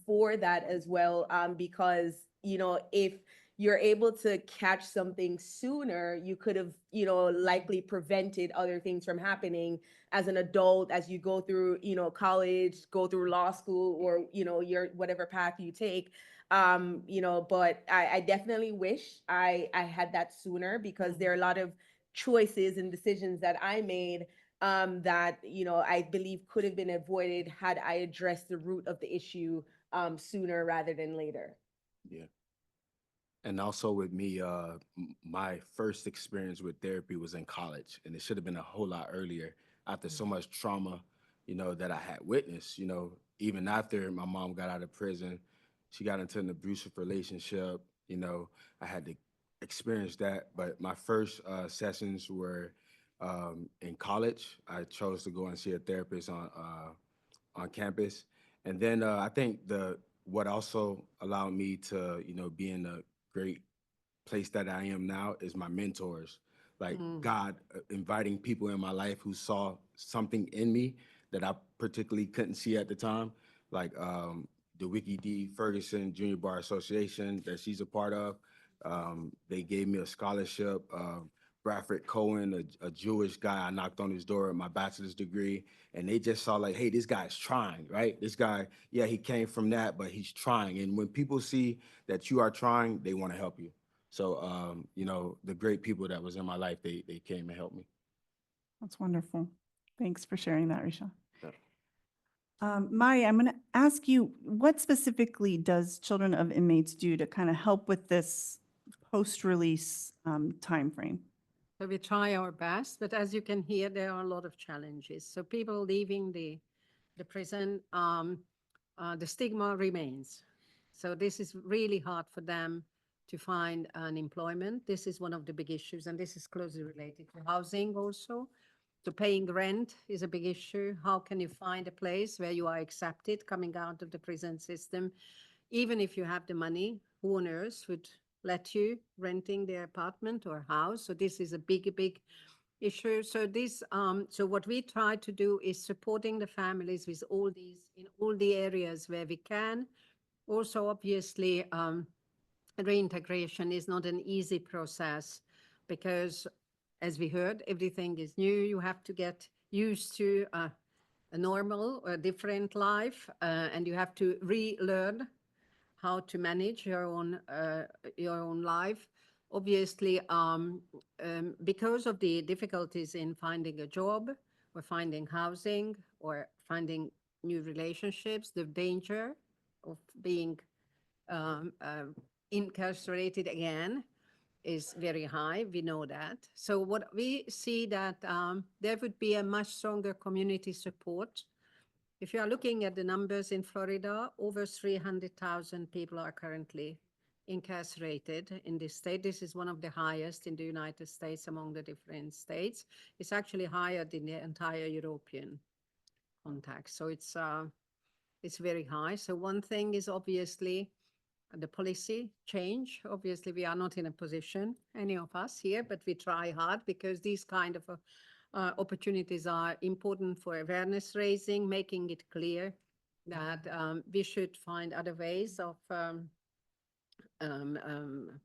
for that as well. Because, if you're able to catch something sooner, you could have, likely prevented other things from happening as an adult, as you go through, college, go through law school, or, your whatever path you take. But I definitely wish I had that sooner, because there are a lot of choices and decisions that I made, that, I believe could have been avoided had I addressed the root of the issue sooner rather than later. Yeah. And also with me, my first experience with therapy was in college, and it should have been a whole lot earlier, after so much trauma, that I had witnessed. Even after my mom got out of prison, she got into an abusive relationship. I had to experience that. But my first sessions were in college. I chose to go and see a therapist on campus, And then I think what also allowed me to, be in a great place that I am now is my mentors. Like God inviting people in my life who saw something in me that I particularly couldn't see at the time, like the Wiki D. Ferguson Junior Bar Association that she's a part of. They gave me a scholarship. Bradford Cohen, a Jewish guy, I knocked on his door with my bachelor's degree, and they just saw like, hey, this guy's trying, right? This guy, yeah, he came from that, but he's trying. And when people see that you are trying, they want to help you. So, the great people that was in my life, they came and helped me. That's wonderful. Thanks for sharing that, Risha. Yeah. Mari, I'm going to ask you, what specifically does Children of Inmates do to kind of help with this post-release timeframe? So we try our best, but as you can hear, there are a lot of challenges. So people leaving the prison, the stigma remains. So this is really hard for them to find an employment. This is one of the big issues, and this is closely related to housing also. So paying rent is a big issue. How can you find a place where you are accepted coming out of the prison system? Even if you have the money, who on earth would let you renting their apartment or house? So this is a big issue. So so what we try to do is supporting the families with all these in all the areas where we can. Also, obviously, reintegration is not an easy process because, as we heard, everything is new. You have to get used to a normal, a different life, and you have to relearn how to manage your own life. Obviously, because of the difficulties in finding a job or finding housing or finding new relationships, the danger of being incarcerated again is very high. We know that. So what we see that there would be a much stronger community support. If you are looking at the numbers in Florida, over 300,000 people are currently incarcerated in this state. This is one of the highest in the United States among the different states. It's actually higher than the entire European context. So it's very high. So one thing is obviously the policy change. Obviously, we are not in a position, any of us here, but we try hard because these kind of opportunities are important for awareness raising, making it clear that we should find other ways of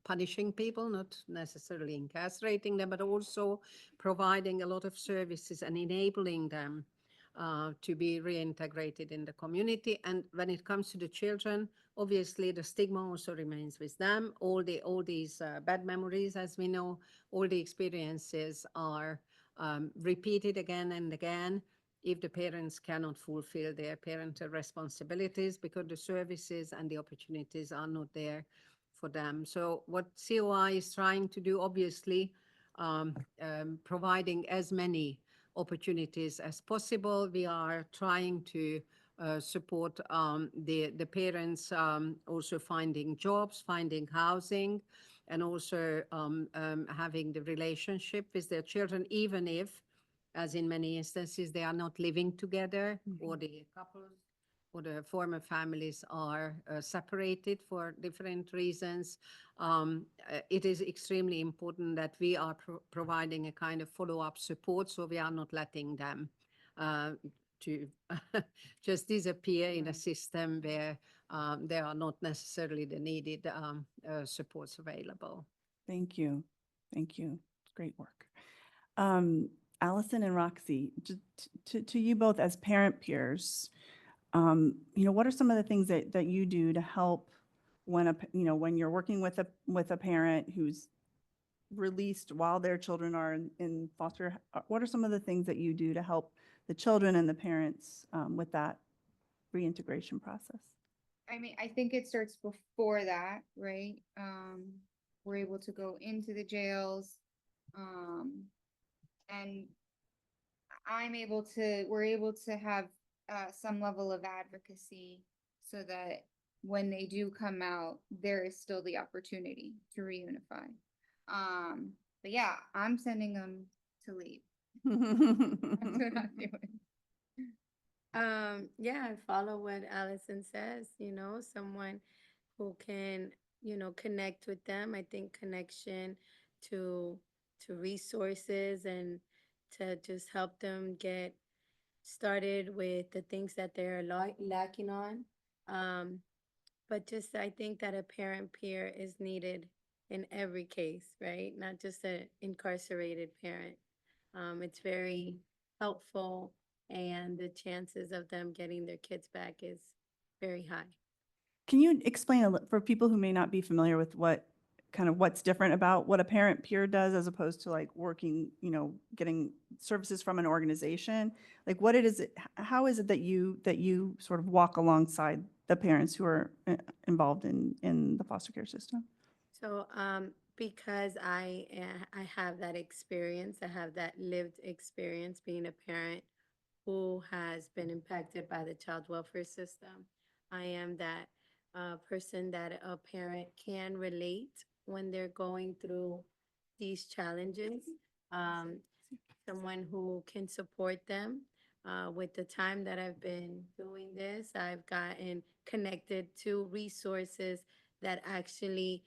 punishing people, not necessarily incarcerating them, but also providing a lot of services and enabling them to be reintegrated in the community. And when it comes to the children, obviously the stigma also remains with them. All these bad memories, as we know, all the experiences are repeated again and again if the parents cannot fulfill their parental responsibilities because the services and the opportunities are not there for them. So what COI is trying to do, obviously, providing as many opportunities as possible. We are trying to support the parents also finding jobs, finding housing, and also having the relationship with their children, even if, as in many instances, they are not living together or the couples or the former families are separated for different reasons. It is extremely important that we are providing a kind of follow-up support, so we are not letting them to just disappear in a system where there are not necessarily the needed supports available. Thank you. Thank you. Great work. Allison and Roxy, to you both as parent peers, what are some of the things that you do to help when when you're working with a parent who's released while their children are in foster? What are some of the things that you do to help the children and the parents with that reintegration process? I mean, I think it starts before that, right? We're able to go into the jails, and we're able to have some level of advocacy so that when they do come out, there is still the opportunity to reunify. But yeah, I'm sending them to leave. That's what I'm doing. Yeah, I follow what Allison says, someone who can, connect with them. I think connection to resources and to just help them get started with the things that they're lacking on. Um, but just I think that a parent peer is needed in every case, right? Not just an incarcerated parent. It's very helpful, and the chances of them getting their kids back is very high. Can you explain for people who may not be familiar with what's different about what a parent peer does as opposed to like working, getting services from an organization? Like what it is, how is it that you sort of walk alongside the parents who are involved in the foster care system? So, because I have that experience, I have that lived experience being a parent who has been impacted by the child welfare system. I am that person that a parent can relate when they're going through these challenges. Um, Someone who can support them. With the time that I've been doing this, I've gotten connected to resources that actually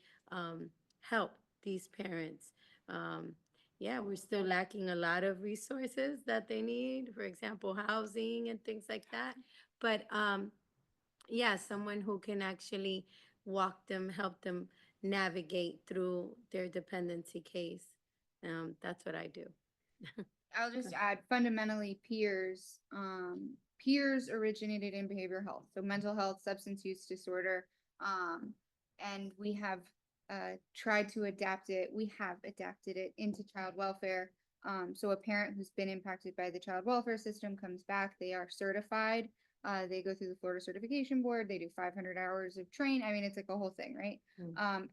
help these parents. Um, yeah, we're still lacking a lot of resources that they need, for example, housing and things like that. But yeah, someone who can actually walk them, help them navigate through their dependency case. That's what I do. I'll just add fundamentally peers originated in behavioral health, so mental health, substance use disorder. And we have tried to adapt it. We have adapted it into child welfare. So a parent who's been impacted by the child welfare system comes back, they are certified. They go through the Florida Certification Board, they do 500 hours of training. I mean, it's like a whole thing, right?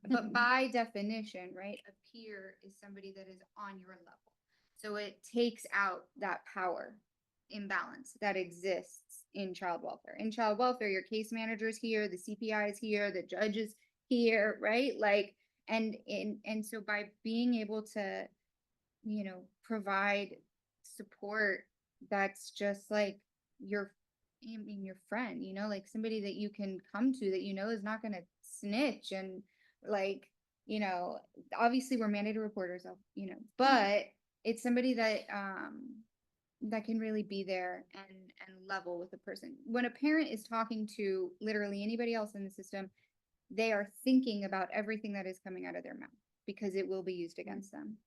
But by definition, right, a peer is somebody that is on your level. So it takes out that power imbalance that exists in child welfare. In child welfare, your case manager is here, the CPI is here, the judge is here, right? Like, and so by being able to, provide support that's just like your friend, like somebody that you can come to that is not gonna snitch and like, obviously we're mandated reporters, but it's somebody that that can really be there and level with the person. When a parent is talking to literally anybody else in the system, they are thinking about everything that is coming out of their mouth because it will be used against them.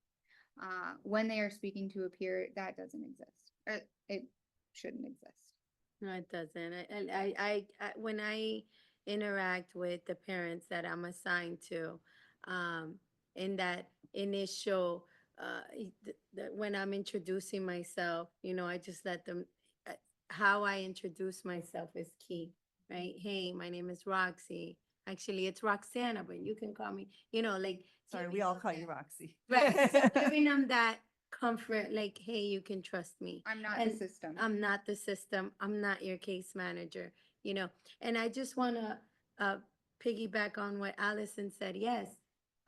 When they are speaking to a peer, that doesn't exist. It shouldn't exist. No, it doesn't. When I interact with the parents that I'm assigned to, in that initial, when I'm introducing myself, I just let them, how I introduce myself is key, right? Hey, my name is Roxy. Actually, it's Roxana, but you can call me, like. Sorry, giving we all them call that- you Roxy. Right, so giving them that comfort, like, hey, you can trust me. I'm not And the system. I'm not the system. I'm not your case manager, And I just want to piggyback on what Allison said. Yes,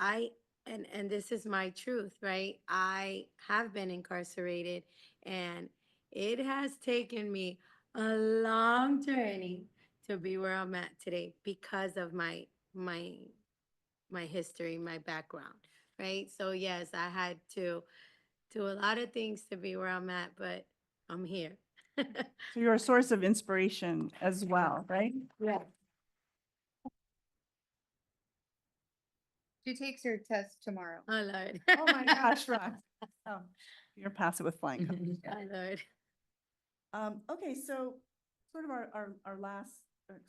and this is my truth, right? I have been incarcerated, and it has taken me a long journey to be where I'm at today because of my history, my background, right? So yes, I had to do a lot of things to be where I'm at, but I'm here. So you're a source of inspiration as well, right? Yeah. She takes her test tomorrow. Oh, Lord. Oh my gosh, Rox. Oh, you're pass it with flying colors. Oh, Lord. Okay, so sort of our last,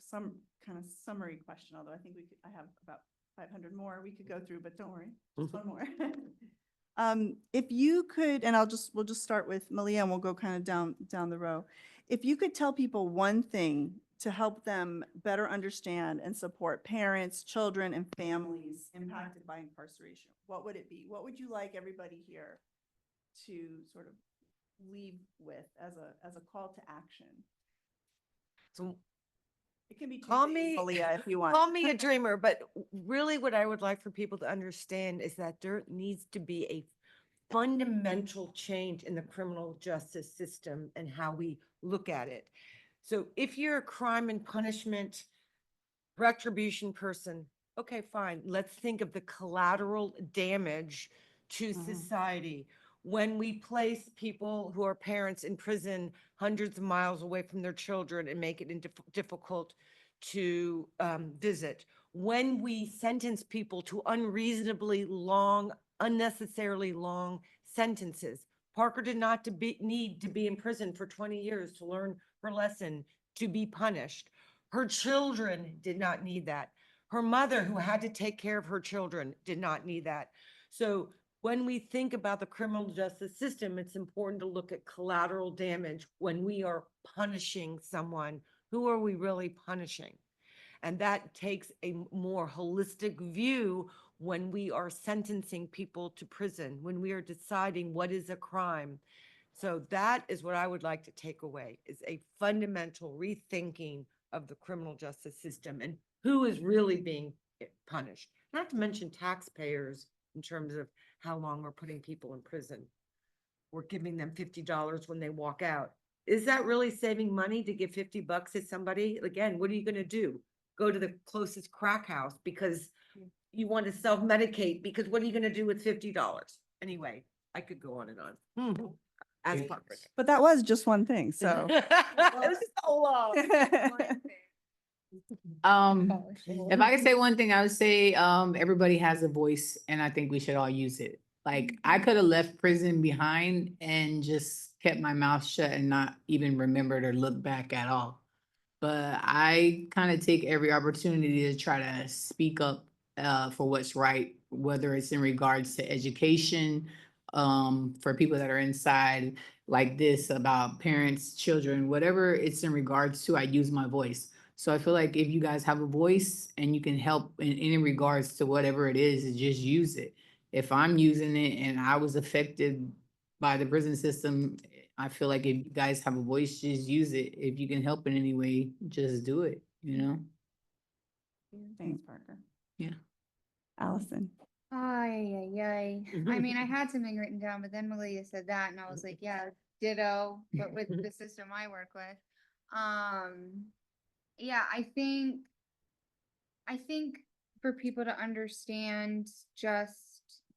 some kind of summary question, although I think I have about 500 more we could go through, but don't worry, just one more. If you could, and we'll just start with Malia and we'll go kind of down the row. If you could tell people one thing to help them better understand and support parents, children, and families impacted by incarceration, what would it be? What would you like everybody here to sort of leave with as a call to action? So It can be Call two things, me- Malia, if you want. call me a dreamer, but really what I would like for people to understand is that there needs to be a fundamental change in the criminal justice system and how we look at it. So if you're a crime and punishment retribution person, okay, fine. Let's think of the collateral damage to society. When we place people who are parents in prison hundreds of miles away from their children and make it difficult to visit. When we sentence people to unreasonably long, unnecessarily long sentences. Parker did not need to be in prison for 20 years to learn her lesson, to be punished. Her children did not need that. Her mother, who had to take care of her children, did not need that. So when we think about the criminal justice system, it's important to look at collateral damage when we are punishing someone. Who are we really punishing? And that takes a more holistic view when we are sentencing people to prison, when we are deciding what is a crime. So that is what I would like to take away, is a fundamental rethinking of the criminal justice system and who is really being punished. Not to mention taxpayers in terms of how long we're putting people in prison. We're giving them $50 when they walk out. Is that really saving money to give $50 to somebody? Again, what are you going to do? Go to the closest crack house because you want to self-medicate, because what are you going to do with $50? Anyway, I could go on and on. As Parker. But that was just one thing, so. This is so long. If I could say one thing, I would say, everybody has a voice and I think we should all use it. Like, I could have left prison behind and just kept my mouth shut and not even remembered or look back at all. But I kind of take every opportunity to try to speak up for what's right, whether it's in regards to education, for people that are inside like this, about parents, children, whatever it's in regards to, I use my voice. So I feel like if you guys have a voice and you can help in regards to whatever it is just use it. If I'm using it and I was affected by the prison system, I feel like if you guys have a voice, just use it. If you can help in any way, just do it, you know? Thanks, Parker. Yeah. Allison. Ay, ay, ay. I mean, I had something written down, but then Malia said that and I was like, yeah, ditto, but with the system I work with. Yeah, I think for people to understand just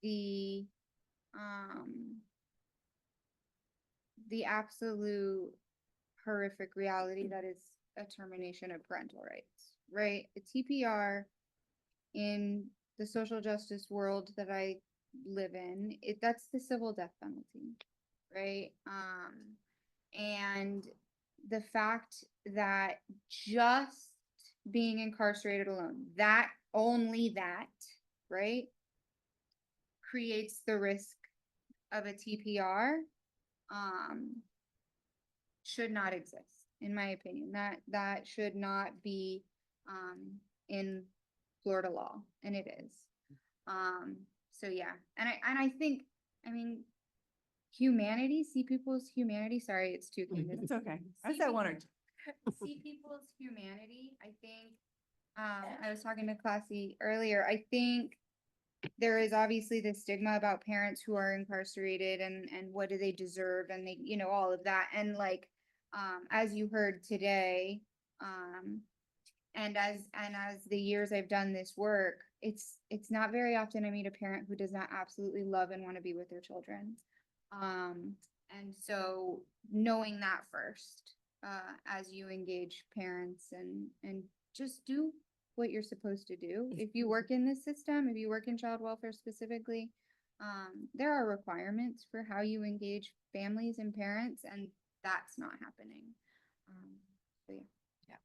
the absolute horrific reality that is a termination of parental rights, right? A TPR in the social justice world that I live in, that's the civil death penalty, right? And the fact that just being incarcerated alone, that only that, right, creates the risk of a TPR, should not exist, in my opinion. That should not be in Florida law, and it is. So yeah, and I think, I mean, humanity, see people's humanity. Sorry, it's too clean. It's okay. I said one or two. See people's humanity. I think, I was talking to Classy earlier. I think there is obviously this stigma about parents who are incarcerated and what do they deserve, and they, you know, all of that. And like, as you heard today, and as the years I've done this work, it's not very often I meet a parent who does not absolutely love and want to be with their children. And so knowing that first, as you engage parents and just do what you're supposed to do. If you work in this system, if you work in child welfare specifically, there are requirements for how you engage families and parents, and that's not happening. So yeah.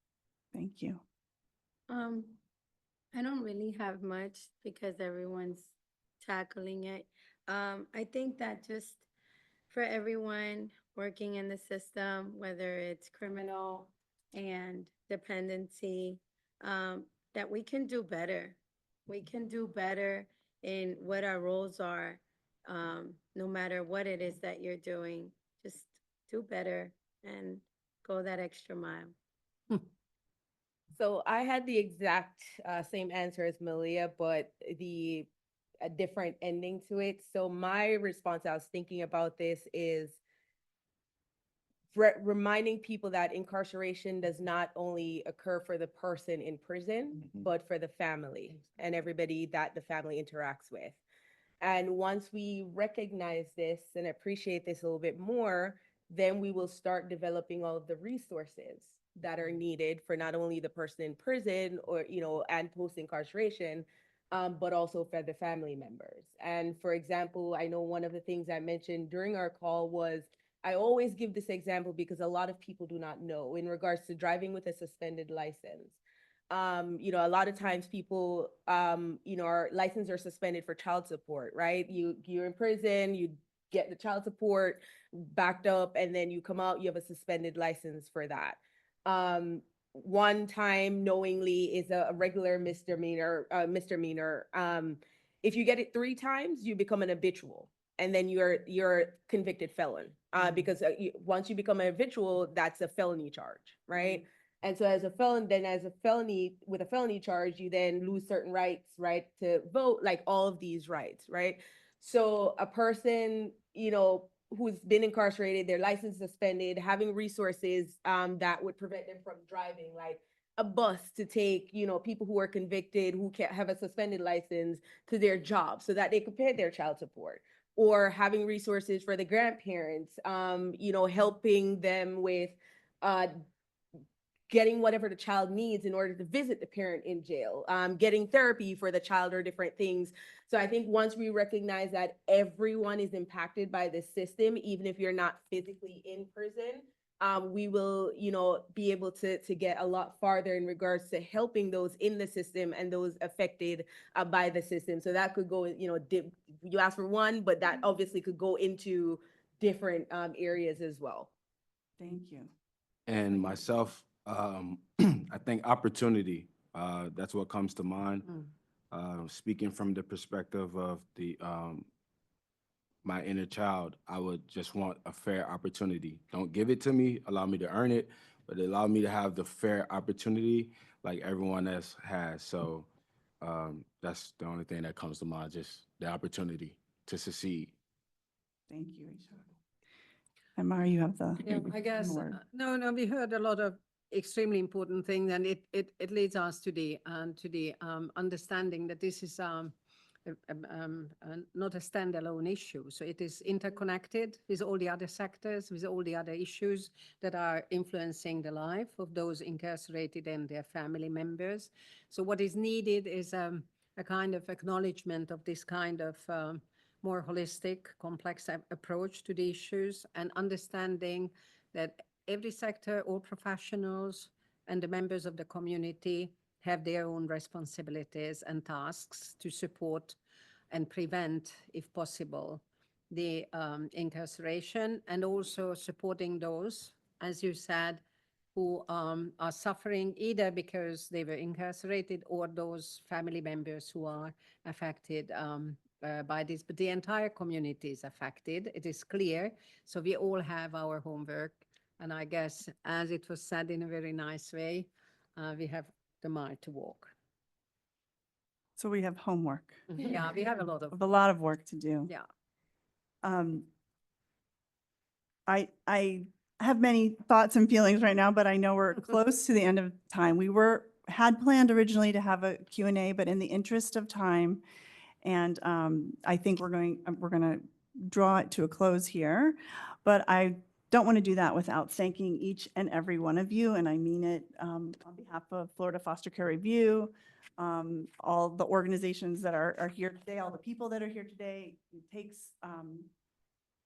Thank you. I don't really have much because everyone's tackling it. I think that just for everyone working in the system, whether it's criminal and dependency, that we can do better. We can do better in what our roles are, no matter what it is that you're doing. Just do better and go that extra mile. So I had the exact same answer as Malia, but a different ending to it. So my response, I was thinking about this, is reminding people that incarceration does not only occur for the person in prison, Mhm. but for the family and everybody that the family interacts with. And once we recognize this and appreciate this a little bit more, then we will start developing all of the resources that are needed for not only the person in prison or, and post incarceration, but also for the family members. And for example, I know one of the things I mentioned during our call was I always give this example because a lot of people do not know in regards to driving with a suspended license. A lot of times people, our license are suspended for child support, right? You're in prison, you get the child support backed up, and then you come out, you have a suspended license for that. One time knowingly is a regular misdemeanor. If you get it 3 times, you become an habitual, and then you're a convicted felon. Because once you become an habitual, that's a felony charge, right? And so as a felony, with a felony charge, you then lose certain rights, right, to vote, like all of these rights, right? So a person, who's been incarcerated, their license suspended, having resources that would prevent them from driving, like a bus to take, people who are convicted, who can't have a suspended license to their job so that they could pay their child support. Or having resources for the grandparents, helping them with getting whatever the child needs in order to visit the parent in jail, getting therapy for the child or different things. So I think once we recognize that everyone is impacted by the system, even if you're not physically in prison, we will, be able to get a lot farther in regards to helping those in the system and those affected by the system. So that could go, you asked for one, but that obviously could go into different areas as well. Thank you. And myself, I think opportunity, that's what comes to mind. Speaking from the perspective of my inner child, I would just want a fair opportunity. Don't give it to me, allow me to earn it, but allow me to have the fair opportunity like everyone else has. So that's the only thing that comes to mind, just the opportunity to succeed. Thank you, Rachel. And Mara, you have the Yeah, I guess, final word. no, we heard a lot of extremely important things, and it leads us to the understanding that this is not a standalone issue. So it is interconnected with all the other sectors, with all the other issues that are influencing the life of those incarcerated and their family members. So what is needed is a kind of acknowledgement of this kind of more holistic, complex approach to the issues, and understanding that every sector, all professionals and the members of the community have their own responsibilities and tasks to support and prevent, if possible, the incarceration, and also supporting those, as you said, who are suffering either because they were incarcerated or those family members who are affected by this. But the entire community is affected. It is clear. So we all have our homework. And I guess, as it was said in a very nice way, we have the mile to walk. So we have homework. Yeah, we have a lot We have a lot of work to do. Yeah. I have many thoughts and feelings right now, but I know we're close to the end of time. We had planned originally to have a Q&A, but in the interest of time, and I think we're going to draw it to a close here. But I don't want to do that without thanking each and every one of you, and I mean it on behalf of Florida Foster Care Review, all the organizations that are here today, all the people that are here today. It takes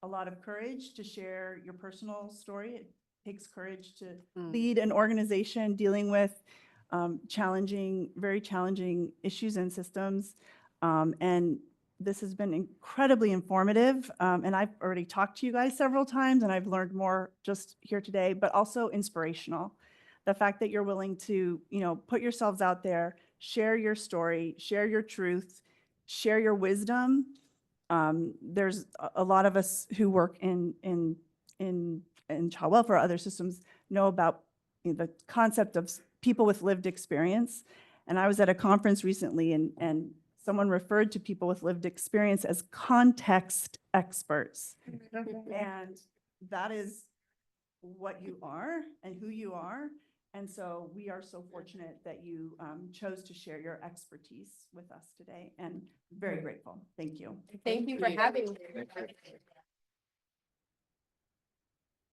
a lot of courage to share your personal story. It takes courage to lead an organization dealing with very challenging issues and systems. And this has been incredibly informative. And I've already talked to you guys several times, and I've learned more just here today, but also inspirational. The fact that you're willing to, put yourselves out there, share your story, share your truth, share your wisdom. There's a lot of us who work in child welfare, other systems, know about the concept of people with lived experience. And I was at a conference recently, and someone referred to people with lived experience as context experts. And that is what you are and who you are. And so we are so fortunate that you chose to share your expertise with us today, and very grateful. Thank you. Thank you for having me.